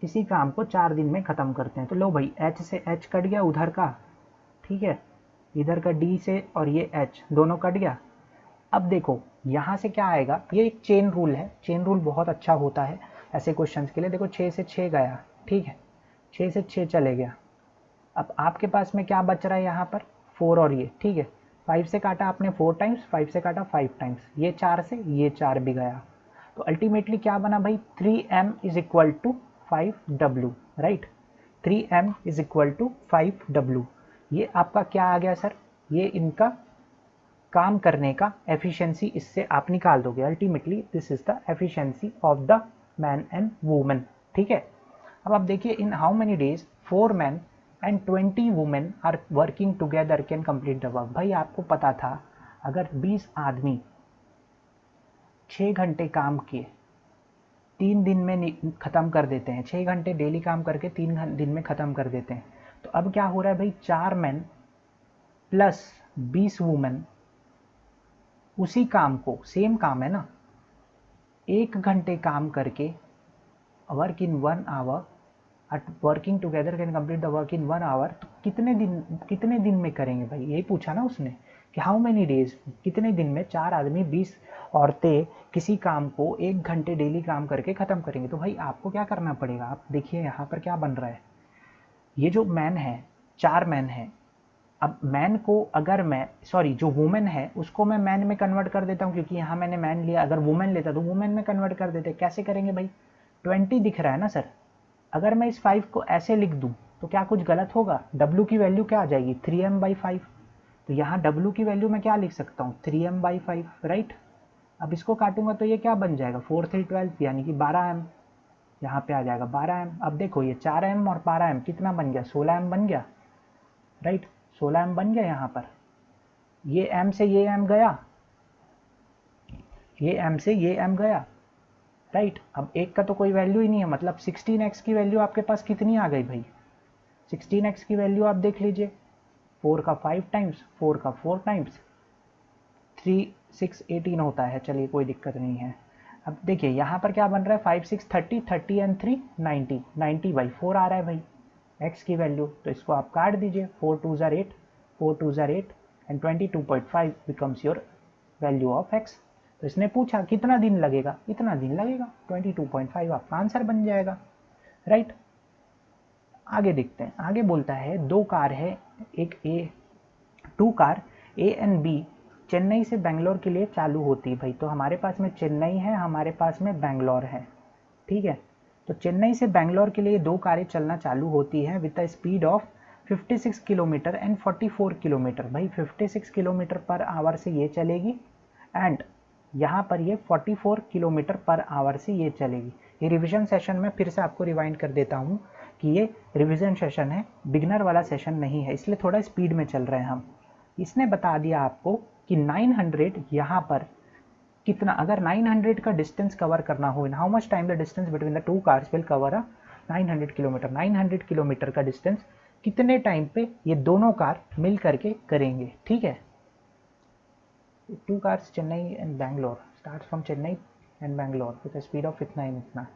इसी काम को 4 दिन में ख़त्म करते हैं। तो लो भाई, H से H कट गया उधर का, ठीक है, इधर का D से, और ये H दोनों कट गया। अब देखो यहाँ से क्या आएगा, ये एक चेन रूल है, चेन रूल बहुत अच्छा होता है ऐसे क्वेश्चंस के लिए। देखो 6 से 6 गया, ठीक है, 6 से 6 चले गया। अब आपके पास में क्या बच रहा है यहाँ पर, 4 और ये, ठीक है। 5 से काटा आपने 4 टाइम्स, 5 से काटा 5 टाइम्स, ये 4 से ये 4 भी गया। तो अल्टीमेटली क्या बना भाई, 3m is equal to 5w, right. 3m is equal to 5w। ये आपका क्या आ गया सर, ये इनका काम करने का एफिशिएंसी, इससे आप निकाल दोगे। Ultimately this is the efficiency of the man and women, ठीक है। अब आप देखिए, in how many days 4 man and 20 women are working together can complete the work. भाई आपको पता था, अगर 20 आदमी 6 घंटे काम किए 3 दिन में ख़त्म कर देते हैं, 6 घंटे डेली काम करके 3 दिन में ख़त्म कर देते हैं, तो अब क्या हो रहा है भाई, 4 मैन प्लस 20 वुमेन उसी काम को, सेम काम है ना, 1 घंटे काम करके work in 1 hour, eight working together can complete the work in 1 hour. तो कितने दिन में करेंगे भाई, यही पूछा ना उसने कि हाउ मेनी डेज, कितने दिन में 4 आदमी 20 औरतें किसी काम को 1 घंटे डेली काम करके ख़त्म करेंगे। तो भाई आपको क्या करना पड़ेगा, आप देखिए यहाँ पर क्या बन रहा है, ये जो मैन है, 4 मैन है। अब मैन को अगर मैं, सॉरी, जो वुमेन है उसको मैं मैन में कन्वर्ट कर देता हूँ, क्योंकि यहाँ मैंने मैन लिया, अगर वुमेन लेता तो वुमेन में कन्वर्ट कर देते। कैसे करेंगे भाई, 20 दिख रहा है ना सर, अगर मैं इस 5 को ऐसे लिख दूँ तो क्या कुछ गलत होगा, W की वैल्यू क्या आ जाएगी, 3m/5। तो यहाँ W की वैल्यू मैं क्या लिख सकता हूँ, 3m/5, राइट। अब इसको काटूंगा तो ये क्या बन जाएगा, 4 3 12, यानी कि 12m, यहाँ पे आ जाएगा 12m। अब देखो ये 4m और 12m कितना बन गया, 16m बन गया, राइट, 16m बन गया। यहाँ पर ये m से ये m गया, ये m से ये m गया, राइट। अब एक का तो कोई वैल्यू ही नहीं है, मतलब 16x की वैल्यू आपके पास कितनी आ गई भाई, 16x की वैल्यू आप देख लीजिए, 4 का 5 टाइम्स, 4 का 4 टाइम्स, 3 6 18 होता है, चलिए कोई दिक्कत नहीं है। अब देखिए यहाँ पर क्या बन रहा है, 5 6 30, 30 एंड 3 90, 90/4 आ रहा है भाई x की वैल्यू। तो इसको आप काट दीजिए, 4 2 ज़ार 8, 4 2 ज़ार 8 and 22.5 becomes your value of x। तो इसने पूछा कितना दिन लगेगा, इतना दिन लगेगा, 22.5 आपका आंसर बन जाएगा, राइट। आगे देखते हैं, आगे बोलता है 2 कार है, एक two car A and B Chennai से बेंगलोर के लिए चालू होती है। भाई तो हमारे पास में चेन्नई है, हमारे पास में बेंगलोर है, ठीक है। तो चेन्नई से बेंगलोर के लिए 2 कारें चलना चालू होती हैं with the speed of 56 kilometre and 44 kilometre. भाई 56 किलोमीटर पर आवर से ये चलेगी एंड यहाँ पर ये 44 किलोमीटर पर आवर से ये चलेगी। ये रिवीजन सेशन में फिर से आपको रिवाइंड कर देता हूँ कि ये रिवीजन सेशन है, बिगनर वाला सेशन नहीं है, इसलिए थोड़ा स्पीड में चल रहे हैं हम। इसने बता दिया आपको कि 900 यहाँ पर कितना, अगर 900 का डिस्टेंस कवर करना हो, in how much time the distance between the 2 cars will cover a 900 kilometre. 900 kilometre का डिस्टेंस कितने टाइम पे ये दोनों कार मिल करके करेंगे, ठीक है। 2 cars Chennai and Bangalore, start from Chennai and Bangalore with speed of इतना।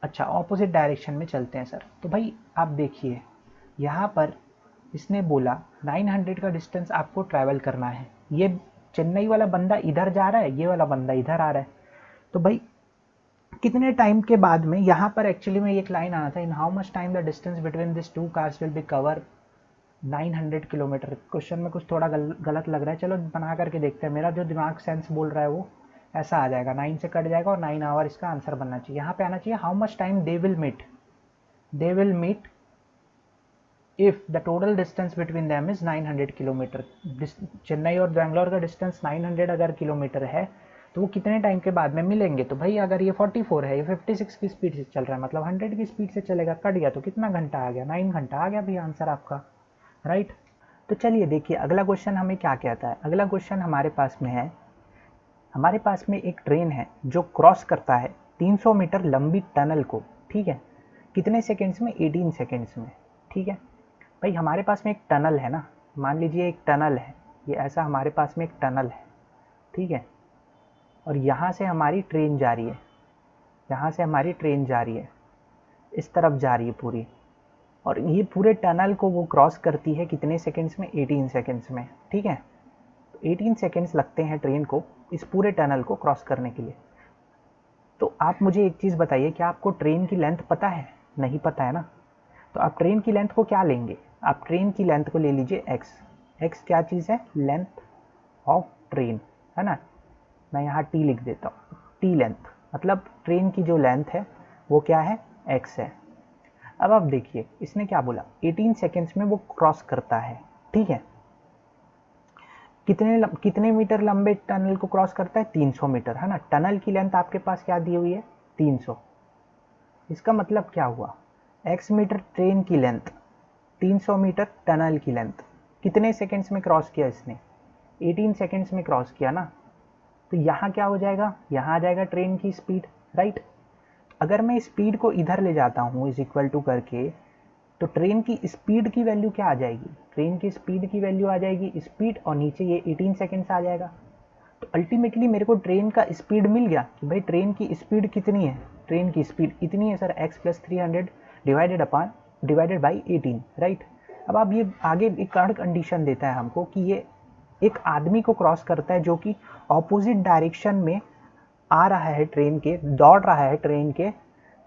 अच्छा, ऑपोजिट डायरेक्शन में चलते हैं सर। तो भाई आप देखिए यहाँ पर इसने बोला 900 का डिस्टेंस आपको ट्रैवल करना है, ये चेन्नई वाला बंदा इधर जा रहा है, ये वाला बंदा इधर आ रहा है। तो भाई कितने टाइम के बाद में, यहाँ पर एक्चुअली में एक लाइन आना था, in how much time the distance between this 2 cars will be cover 900 kilometre. Question में कुछ थोड़ा गलत लग रहा है, चलो बना करके देखते हैं। मेरा जो दिमाग सेंस बोल रहा है वो ऐसा आ जाएगा, 9 से कट जाएगा और 9 आवर इसका आंसर बनना चाहिए। यहाँ पे आना चाहिए how much time they will meet if the total distance between them is 900 kilometre. Chennai और बैंगलोर का डिस्टेंस 900 अगर किलोमीटर है तो वो कितने टाइम के बाद में मिलेंगे। तो भाई अगर ये 44 है, ये 56 की स्पीड से चल रहा है, मतलब 100 की स्पीड से चलेगा, कट गया तो कितना घंटा आ गया, 9 घंटा आ गया भाई आंसर आपका, राइट। तो चलिए देखिए अगला क्वेश्चन हमें क्या कहता है। अगला क्वेश्चन हमारे पास में है, हमारे पास में एक ट्रेन है जो क्रॉस करता है 300 मीटर लंबी टनल को, ठीक है, कितने सेकेंड्स में, 18 सेकेंड्स में, ठीक है। भाई हमारे पास में एक टनल है ना, मान लीजिए एक टनल है, ये ऐसा हमारे पास में एक टनल है, ठीक है, और यहाँ से हमारी ट्रेन जा रही है, यहाँ से हमारी ट्रेन जा रही है, इस तरफ जा रही है पूरी, और ये पूरे टनल को वो क्रॉस करती है कितने सेकंड्स में, 18 सेकंड्स में, ठीक है। तो 18 सेकंड्स लगते हैं ट्रेन को इस पूरे टनल को क्रॉस करने के लिए। तो आप मुझे एक चीज़ बताइए, क्या आपको ट्रेन की लेंथ पता है? नहीं पता है ना। तो आप ट्रेन की लेंथ को क्या लेंगे? आप ट्रेन की लेंथ को ले लीजिए एक्स। एक्स क्या चीज़ है? लेंथ ऑफ ट्रेन, है ना। मैं यहाँ टी लिख देता हूँ, टी लेंथ, मतलब ट्रेन की जो लेंथ है वो क्या है? एक्स है। अब आप देखिए इसने क्या बोला, 18 सेकेंड्स में वो क्रॉस करता है, ठीक है। कितने मीटर लंबे टनल को क्रॉस करता है? 300 मीटर, है ना। टनल की लेंथ आपके पास क्या दी हुई है? 300। इसका मतलब क्या हुआ? x मीटर ट्रेन की लेंथ, 300 मीटर टनल की लेंथ, कितने सेकंड्स में क्रॉस किया इसने? 18 सेकंड्स में क्रॉस किया ना। तो यहाँ क्या हो जाएगा? यहाँ आ जाएगा ट्रेन की स्पीड, राइट। अगर मैं स्पीड को इधर ले जाता हूँ इज इक्वल टू करके, तो ट्रेन की स्पीड की वैल्यू क्या आ जाएगी? ट्रेन की स्पीड की वैल्यू आ जाएगी स्पीड, और नीचे ये 18 सेकेंड्स आ जाएगा। तो अल्टीमेटली मेरे को ट्रेन का स्पीड मिल गया कि भाई ट्रेन की स्पीड कितनी है? ट्रेन की स्पीड इतनी है sir, x + 300 divided by 18, right. अब आप ये आगे एक और कंडीशन देता है हमको कि ये एक आदमी को क्रॉस करता है जो कि ऑपोजिट डायरेक्शन में आ रहा है, ट्रेन के दौड़ रहा है ट्रेन के।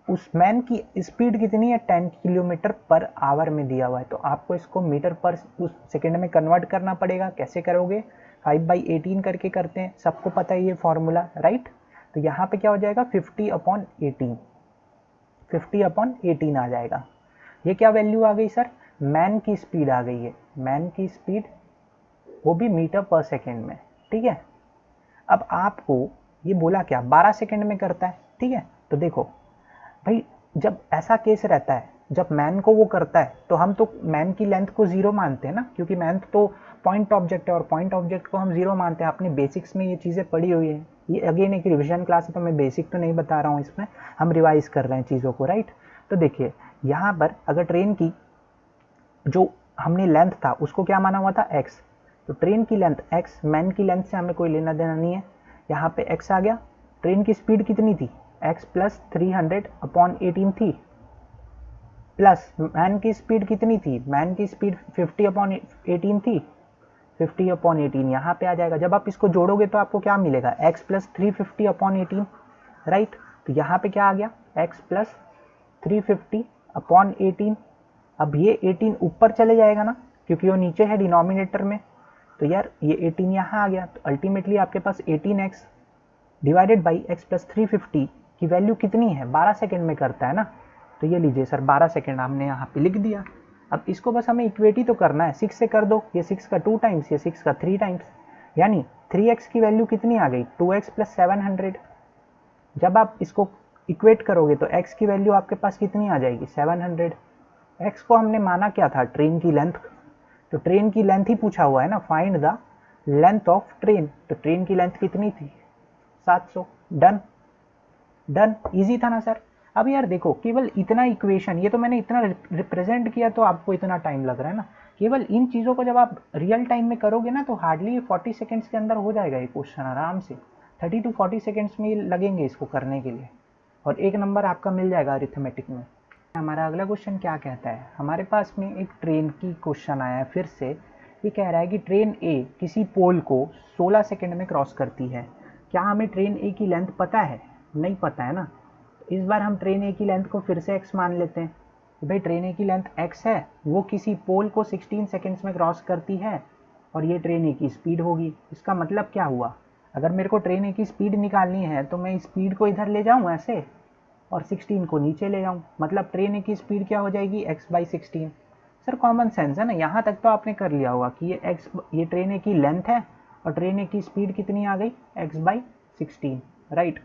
उस मैन की स्पीड कितनी है? 10 किलोमीटर पर आवर में दिया हुआ है। तो आपको इसको मीटर पर उस सेकेंड में कन्वर्ट करना पड़ेगा। कैसे करोगे? 5/18 करके करते हैं, सबको पता है ये फॉर्मूला, राइट। तो यहाँ पे क्या हो जाएगा? 50/18, 50/18 आ जाएगा। ये क्या वैल्यू आ गई सर? मैन की स्पीड आ गई है, मैन की स्पीड, वो भी मीटर पर सेकेंड में, ठीक है। अब आपको ये बोला क्या? 12 सेकेंड में करता है, ठीक है। तो देखो भाई, जब ऐसा केस रहता है, जब मैन को वो करता है, तो हम तो मैन की लेंथ को 0 मानते हैं ना, क्योंकि मैन तो पॉइंट ऑब्जेक्ट है और पॉइंट ऑब्जेक्ट को हम 0 मानते हैं। आपने बेसिक्स में ये चीज़ें पढ़ी हुई है। ये अगेन एक रिविजन क्लास है, तो मैं बेसिक तो नहीं बता रहा हूँ इसमें, हम रिवाइज कर रहे हैं चीज़ों को, राइट। तो देखिए यहाँ पर अगर ट्रेन की जो हमने लेंथ था उसको क्या माना हुआ था? x। तो ट्रेन की लेंथ x, मैन की लेंथ से हमें कोई लेना देना नहीं है। यहाँ पे x आ गया। ट्रेन की स्पीड कितनी थी? x + 300/18 थी, प्लस मैन की स्पीड कितनी थी? मैन की स्पीड 50/18 थी, 50/18 यहाँ पे आ जाएगा। जब आप इसको जोड़ोगे तो आपको क्या मिलेगा? x + 350/18, right. तो यहाँ पे क्या आ गया? x + 350/18। अब ये 18 ऊपर चले जाएगा ना, क्योंकि वो नीचे है डिनोमिनेटर में। तो यार ये 18 यहाँ आ गया। तो अल्टीमेटली आपके पास 18x डिवाइडेड बाई x + 350 की वैल्यू कितनी है? 12 सेकेंड में करता है ना। तो ये लीजिए सर, 12 सेकेंड हमने यहाँ पे लिख दिया। अब इसको बस हमें इक्वेट ही तो करना है, 6 से कर दो, ये 6 का 2 टाइम्स, ये 6 का 3 टाइम्स, यानी 3x की वैल्यू कितनी आ गई? 2x + 700। जब आप इसको इक्वेट करोगे तो x की वैल्यू आपके पास कितनी आ जाएगी? 700। x को हमने माना क्या था? ट्रेन की लेंथ। तो ट्रेन की लेंथ ही पूछा हुआ है ना, find the length of train. तो ट्रेन की लेंथ कितनी थी? 700। डन, डन, इजी था ना सर। अब यार देखो, केवल इतना इक्वेशन, ये तो मैंने इतना रिप्रेजेंट किया तो आपको इतना टाइम लग रहा है ना। केवल इन चीज़ों को जब आप रियल टाइम में करोगे ना तो हार्डली 40 सेकेंड्स के अंदर हो जाएगा ये क्वेश्चन आराम से। 30 to 40 सेकेंड्स में लगेंगे इसको करने के लिए, और 1 नंबर आपका मिल जाएगा अरिथमेटिक में। हमारा अगला क्वेश्चन क्या कहता है? हमारे पास में एक ट्रेन की क्वेश्चन आया है फिर से। ये कह रहा है कि ट्रेन ए किसी पोल को 16 सेकेंड में क्रॉस करती है। क्या हमें ट्रेन ए की लेंथ पता है? नहीं पता है ना। तो इस बार हम ट्रेन ए की लेंथ को फिर से x मान लेते हैं कि भाई ट्रेन ए की लेंथ x है, वो किसी पोल को 16 सेकेंड्स में क्रॉस करती है, और ये ट्रेन ए की स्पीड होगी। इसका मतलब क्या हुआ? अगर मेरे को ट्रेन ए की स्पीड निकालनी है तो मैं स्पीड को इधर ले जाऊँ ऐसे, और 16 को नीचे ले जाऊँ, मतलब ट्रेन ए की स्पीड क्या हो जाएगी? x/16। सर कॉमन सेंस है ना, यहाँ तक तो आपने कर लिया होगा कि ये ट्रेन ए की लेंथ है और ट्रेन ए की स्पीड कितनी आ गई? x/16, right.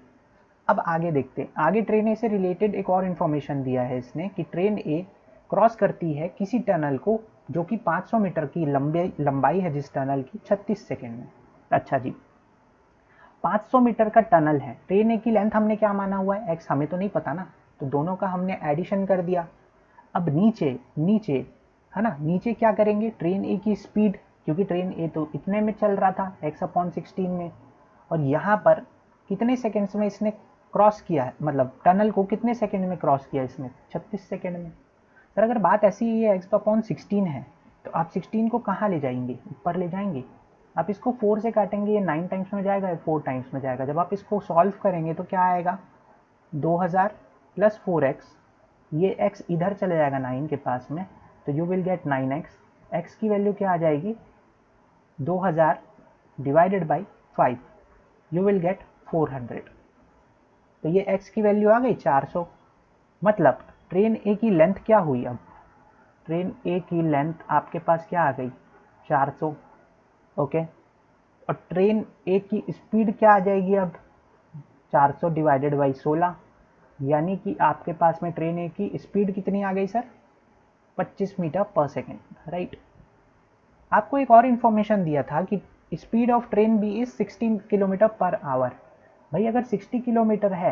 अब आगे देखते हैं। आगे ट्रेन ए से रिलेटेड एक और इन्फॉर्मेशन दिया है इसने कि ट्रेन ए क्रॉस करती है किसी टनल को जो कि 500 मीटर की लंबाई है जिस टनल की, 36 सेकेंड में। अच्छा जी, 500 मीटर का टनल है, ट्रेन ए की लेंथ हमने क्या माना हुआ है? x, हमें तो नहीं पता ना, तो दोनों का हमने एडिशन कर दिया। अब नीचे नीचे है ना। नीचे क्या करेंगे, ट्रेन ए की स्पीड, क्योंकि ट्रेन ए तो इतने में चल रहा था x/16 में, और यहाँ पर कितने सेकेंड्स में इसने क्रॉस किया है, मतलब टनल को कितने सेकेंड में क्रॉस किया इसने, 36 सेकेंड में। सर अगर बात ऐसी ही है x/16 है तो आप 16 को कहाँ ले जाएंगे, ऊपर ले जाएंगे। आप इसको 4 से काटेंगे, ये 9 टाइम्स में जाएगा, 4 टाइम्स में जाएगा। जब आप इसको सॉल्व करेंगे तो क्या आएगा, 2000 प्लस 4x, ये x इधर चले जाएगा 9 के पास में, तो you will get 9x। x की वैल्यू क्या आ जाएगी, 2000 divided by 5, you will get 400। तो ये x की वैल्यू आ गई 400। मतलब ट्रेन ए की लेंथ क्या हुई, अब ट्रेन ए की लेंथ आपके पास क्या आ गई, 400। ओके, और ट्रेन ए की स्पीड क्या आ जाएगी अब, 400 डिवाइडेड बाई 16, यानी कि आपके पास में ट्रेन ए की स्पीड कितनी आ गई sir, 25 metre per second, right. आपको एक और इन्फॉर्मेशन दिया था कि speed of train B is 16 kilometre per hour. भाई अगर 60 किलोमीटर है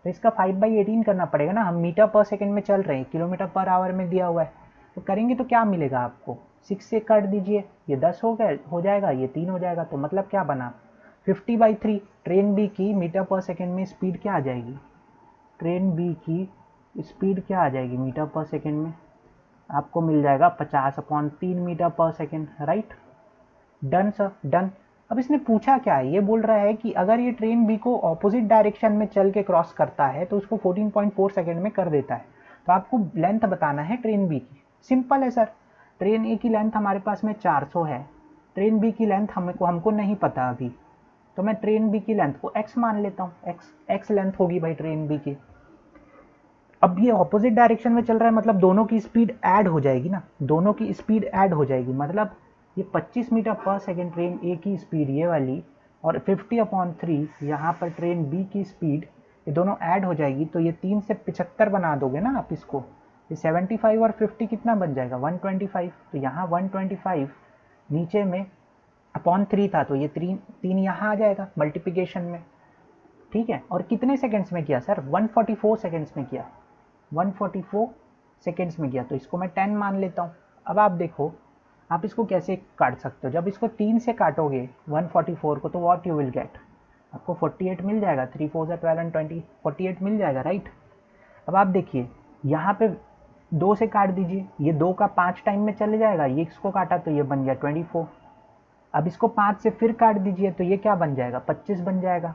तो इसका 5/18 करना पड़ेगा ना, हम मीटर पर सेकेंड में चल रहे हैं, किलोमीटर पर आवर में दिया हुआ है, तो करेंगे तो क्या मिलेगा आपको, 6 से काट दीजिए, ये 10 हो जाएगा, ये 3 हो जाएगा, तो मतलब क्या बना, 50/3। ट्रेन बी की मीटर पर सेकेंड में स्पीड क्या आ जाएगी, ट्रेन बी की स्पीड क्या आ जाएगी मीटर पर सेकेंड में, आपको मिल जाएगा 50/3 metre per second, right. Done sir, done. अब इसने पूछा क्या है, ये बोल रहा है कि अगर ये ट्रेन बी को ऑपोजिट डायरेक्शन में चल के क्रॉस करता है तो उसको 14.4 सेकेंड में कर देता है। तो आपको लेंथ बताना है ट्रेन बी की। सिंपल है सर, ट्रेन ए की लेंथ हमारे पास में 400 है, ट्रेन बी की लेंथ हमको नहीं पता अभी, तो मैं ट्रेन बी की लेंथ को x मान लेता हूँ, x लेंथ होगी भाई ट्रेन बी की। अब ये ऑपोजिट डायरेक्शन में चल रहा है, मतलब दोनों की स्पीड ऐड हो जाएगी ना, दोनों की स्पीड ऐड हो जाएगी, मतलब ये 25 मीटर पर सेकेंड ट्रेन ए की स्पीड ये वाली, और 50/3 यहाँ पर ट्रेन बी की स्पीड, ये दोनों ऐड हो जाएगी, तो ये 3 से 75 बना दोगे ना आप इसको, ये 75 और 50 कितना बन जाएगा, 125। तो यहाँ 125 नीचे में /3 था, तो ये 3 यहाँ आ जाएगा मल्टीप्लिकेशन में, ठीक है। और कितने सेकेंड्स में किया सर, 144 सेकेंड्स में किया, 144 सेकेंड्स में किया, तो इसको मैं 10 मान लेता हूँ। अब आप देखो आप इसको कैसे काट सकते हो, जब इसको 3 से काटोगे 144 को, तो व्हाट यू विल गेट, आपको 48 मिल जाएगा, 3 4 12 and 20, 48 मिल जाएगा, राइट। अब आप देखिए यहाँ पे 2 से काट दीजिए, ये 2 का 5 टाइम में चले जाएगा, ये इसको काटा तो ये बन गया 24। अब इसको 5 से फिर काट दीजिए तो ये क्या बन जाएगा, 25 बन जाएगा।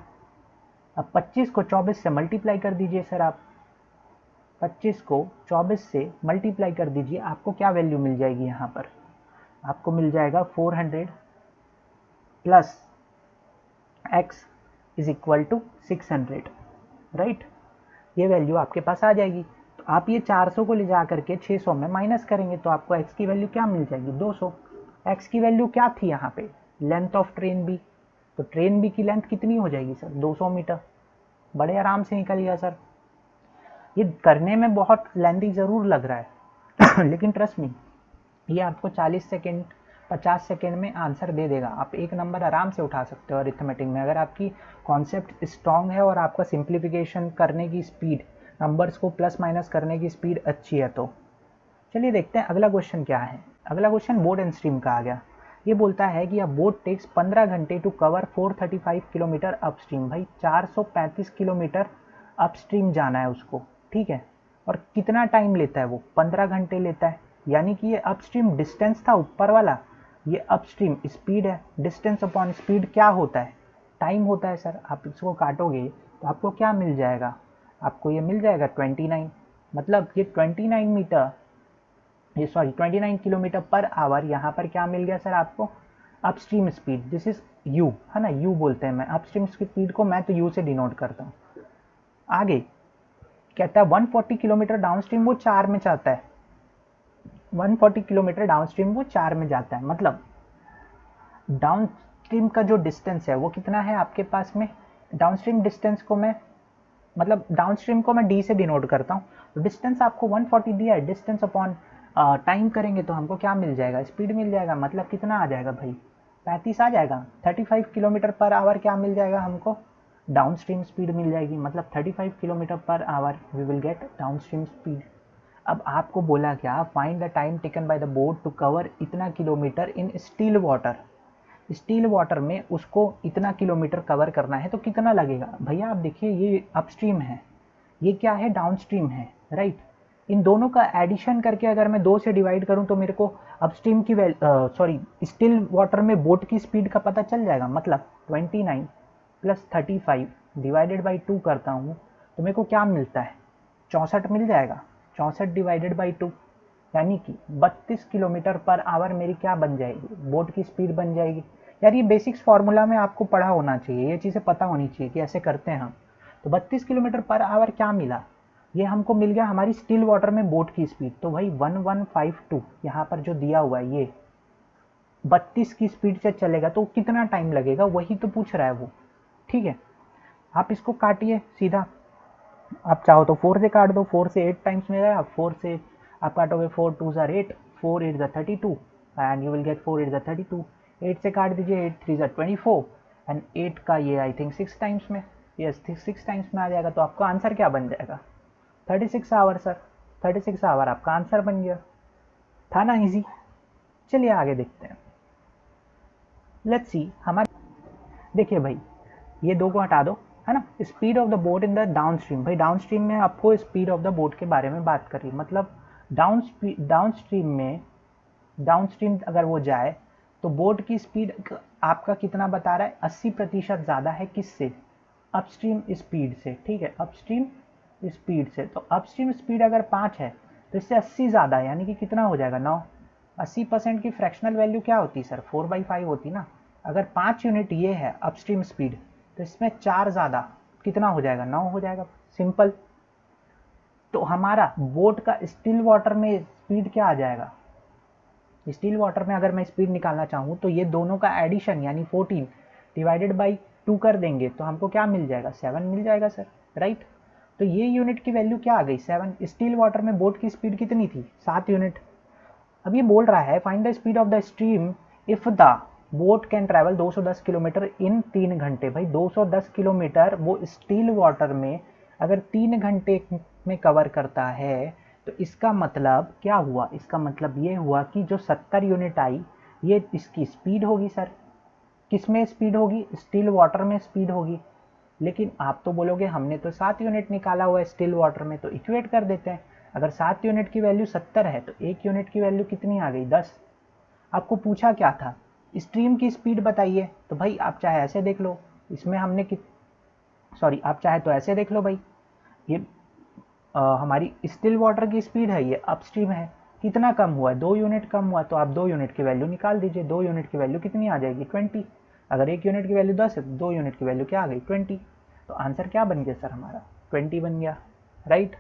अब 25 को 24 से मल्टीप्लाई कर दीजिए सर, आप 25 को 24 से मल्टीप्लाई कर दीजिए, आपको क्या वैल्यू मिल जाएगी, यहाँ पर आपको मिल जाएगा 400 plus x is equal to 600, right. ये वैल्यू आपके पास आ जाएगी। तो आप ये 400 को ले जा करके 600 में माइनस करेंगे तो आपको x की वैल्यू क्या मिल जाएगी, 200। x की वैल्यू क्या थी यहाँ पे, लेंथ ऑफ ट्रेन बी, तो ट्रेन बी की लेंथ कितनी हो जाएगी सर, 200 मीटर। बड़े आराम से निकल गया सर। ये करने में बहुत लेंथी ज़रूर लग रहा है लेकिन ट्रस्ट मी, ये आपको 40 सेकेंड 50 सेकेंड में आंसर दे देगा। आप एक नंबर आराम से उठा सकते हो अरिथमेटिक में, अगर आपकी कॉन्सेप्ट स्ट्रांग है और आपका सिंप्लीफिकेशन करने की स्पीड, नंबर्स को प्लस माइनस करने की स्पीड अच्छी है। तो चलिए देखते हैं अगला क्वेश्चन क्या है। अगला क्वेश्चन बोट एंड स्ट्रीम का आ गया। ये बोलता है कि अ बोट टेक्स 15 घंटे टू कवर 435 किलोमीटर अपस्ट्रीम। भाई 435 किलोमीटर अपस्ट्रीम जाना है उसको, ठीक है, और कितना टाइम लेता है वो, 15 घंटे लेता है। यानी कि ये अपस्ट्रीम डिस्टेंस था ऊपर वाला, ये अपस्ट्रीम स्पीड है, डिस्टेंस अपॉन स्पीड क्या होता है, टाइम होता है सर। आप इसको काटोगे तो आपको क्या मिल जाएगा, आपको ये मिल जाएगा 29, मतलब ये 29 मीटर, ये सॉरी 29 किलोमीटर पर आवर यहाँ पर क्या मिल गया सर आपको, upstream speed. This is you, है ना, यू बोलते हैं, मैं अपस्ट्रीम स्पीड को मैं तो यू से डिनोट करता हूँ। आगे कहता है 140 किलोमीटर डाउनस्ट्रीम वो 4 में जाता है, 140 किलोमीटर डाउनस्ट्रीम वो 4 में जाता है। मतलब डाउनस्ट्रीम का जो डिस्टेंस है वो कितना है आपके पास में, डाउनस्ट्रीम डिस्टेंस को मैं, मतलब डाउनस्ट्रीम को मैं डी से डिनोट करता हूँ। तो डिस्टेंस आपको 140 दिया है, डिस्टेंस अपॉन टाइम करेंगे तो हमको क्या मिल जाएगा, स्पीड मिल जाएगा। मतलब कितना आ जाएगा भाई, 35 आ जाएगा। 35 किलोमीटर पर आवर क्या मिल जाएगा हमको, डाउनस्ट्रीम स्पीड मिल जाएगी। मतलब 35 kilometre per hour we will get downstream speed. अब आपको बोला क्या, find the time taken by the boat to cover इतना kilometre in still water. Still water में उसको इतना किलोमीटर कवर करना है तो कितना लगेगा। भैया आप देखिए ये अपस्ट्रीम है, ये क्या है, डाउनस्ट्रीम है, राइट। इन दोनों का एडिशन करके अगर मैं 2 से डिवाइड करूं तो मेरे को अपस्ट्रीम की स्टिल वाटर में बोट की स्पीड का पता चल जाएगा। मतलब 29 प्लस 35 डिवाइडेड बाई 2 करता हूँ तो मेरे को क्या मिलता है, 64 मिल जाएगा। 64 डिवाइडेड बाई 2 यानी कि 32 किलोमीटर पर आवर मेरी क्या बन जाएगी, बोट की स्पीड बन जाएगी। यार ये बेसिक्स फार्मूला में आपको पढ़ा होना चाहिए, ये चीज़ें पता होनी चाहिए कि ऐसे करते हैं हम। तो 32 किलोमीटर पर आवर क्या मिला, ये हमको मिल गया हमारी स्टिल वाटर में बोट की स्पीड। तो भाई 1152 यहाँ पर जो दिया हुआ है, ये 32 की स्पीड से चलेगा तो कितना टाइम लगेगा, वही तो पूछ रहा है वो। ठीक है, आप इसको काटिए सीधा, आप चाहो तो 4 से काट दो, 4 से 8 टाइम्स में गया, 4 से आप काटोगे 4 2 ज़ा 8, 4 8 ज़ा 32 एंड यू विल गेट 4 8 ज़ा 32। 8 से काट दीजिए, 8 3 ज़ा 24 एंड 8 का ये आई थिंक 6 टाइम्स में, यस 6 टाइम्स में आ जाएगा। तो आपका आंसर क्या बन जाएगा, 36 आवर सर। 36 आवर आपका आंसर बन गया। था ना इजी। चलिए आगे देखते हैं। लेट्स सी हमारे, देखिए भाई ये 2 को हटा दो, है ना। Speed of the boat in the down stream, भाई डाउन स्ट्रीम में आपको स्पीड ऑफ द बोट के बारे में बात करिए। मतलब डाउन स्ट्रीम में, डाउन स्ट्रीम अगर वो जाए तो बोट की स्पीड आपका कितना बता रहा है, 80% ज़्यादा है किससे, अपस्ट्रीम स्पीड से। ठीक है, अपस्ट्रीम स्पीड से। तो अपस्ट्रीम स्पीड अगर 5 है तो इससे 80 ज़्यादा है, यानी कि कितना हो जाएगा 9। 80% की फ्रैक्शनल वैल्यू क्या होती है सर, 4/5 होती ना। अगर 5 यूनिट ये है अपस्ट्रीम स्पीड तो इसमें 4 ज़्यादा, कितना हो जाएगा, 9 हो जाएगा, सिंपल। तो हमारा बोट का स्टिल वाटर में स्पीड क्या आ जाएगा, स्टिल वाटर में अगर मैं स्पीड निकालना चाहूँ तो ये दोनों का एडिशन यानी 14 डिवाइडेड बाई 2 कर देंगे तो हमको क्या मिल जाएगा, 7 मिल जाएगा सर, राइट। तो ये यूनिट की वैल्यू क्या आ गई, 7। स्टिल वाटर में बोट की स्पीड कितनी थी, 7 यूनिट। अब ये बोल रहा है find the speed of the stream if the boat can travel 210 kilometre इन 3 घंटे। भाई 210 किलोमीटर वो स्टील वाटर में अगर 3 घंटे में कवर करता है तो इसका मतलब क्या हुआ, इसका मतलब ये हुआ कि जो 70 यूनिट आई ये इसकी स्पीड होगी सर। किस में स्पीड होगी, स्टील वाटर में स्पीड होगी। लेकिन आप तो बोलोगे हमने तो 7 यूनिट निकाला हुआ है स्टील वाटर में, तो इक्वेट कर देते हैं। अगर 7 यूनिट की वैल्यू 70 है तो 1 यूनिट की वैल्यू कितनी आ गई, 10। आपको पूछा क्या था, स्ट्रीम की स्पीड बताइए। तो भाई आप चाहे ऐसे देख लो, इसमें हमने आप चाहे तो ऐसे देख लो भाई, ये हमारी स्टिल वाटर की स्पीड है, ये अपस्ट्रीम है, कितना कम हुआ है, 2 यूनिट कम हुआ। तो आप 2 यूनिट की वैल्यू निकाल दीजिए, 2 यूनिट की वैल्यू कितनी आ जाएगी, 20। अगर 1 यूनिट की वैल्यू 10 है तो 2 यूनिट की वैल्यू क्या आ गई, 20। तो आंसर क्या बन गया सर हमारा, 20 बन गया, राइट।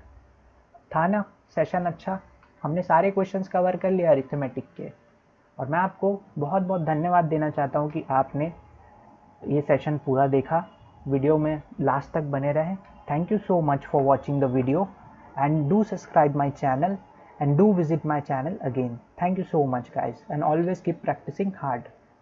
था ना सेशन अच्छा, हमने सारे क्वेश्चंस कवर कर लिया अरिथमेटिक के। और मैं आपको बहुत बहुत धन्यवाद देना चाहता हूँ कि आपने ये सेशन पूरा देखा, वीडियो में लास्ट तक बने रहें। Thank you so much for watching the video and do subscribe my channel and do visit my channel again. Thank you so much guys and always keep practicing hard.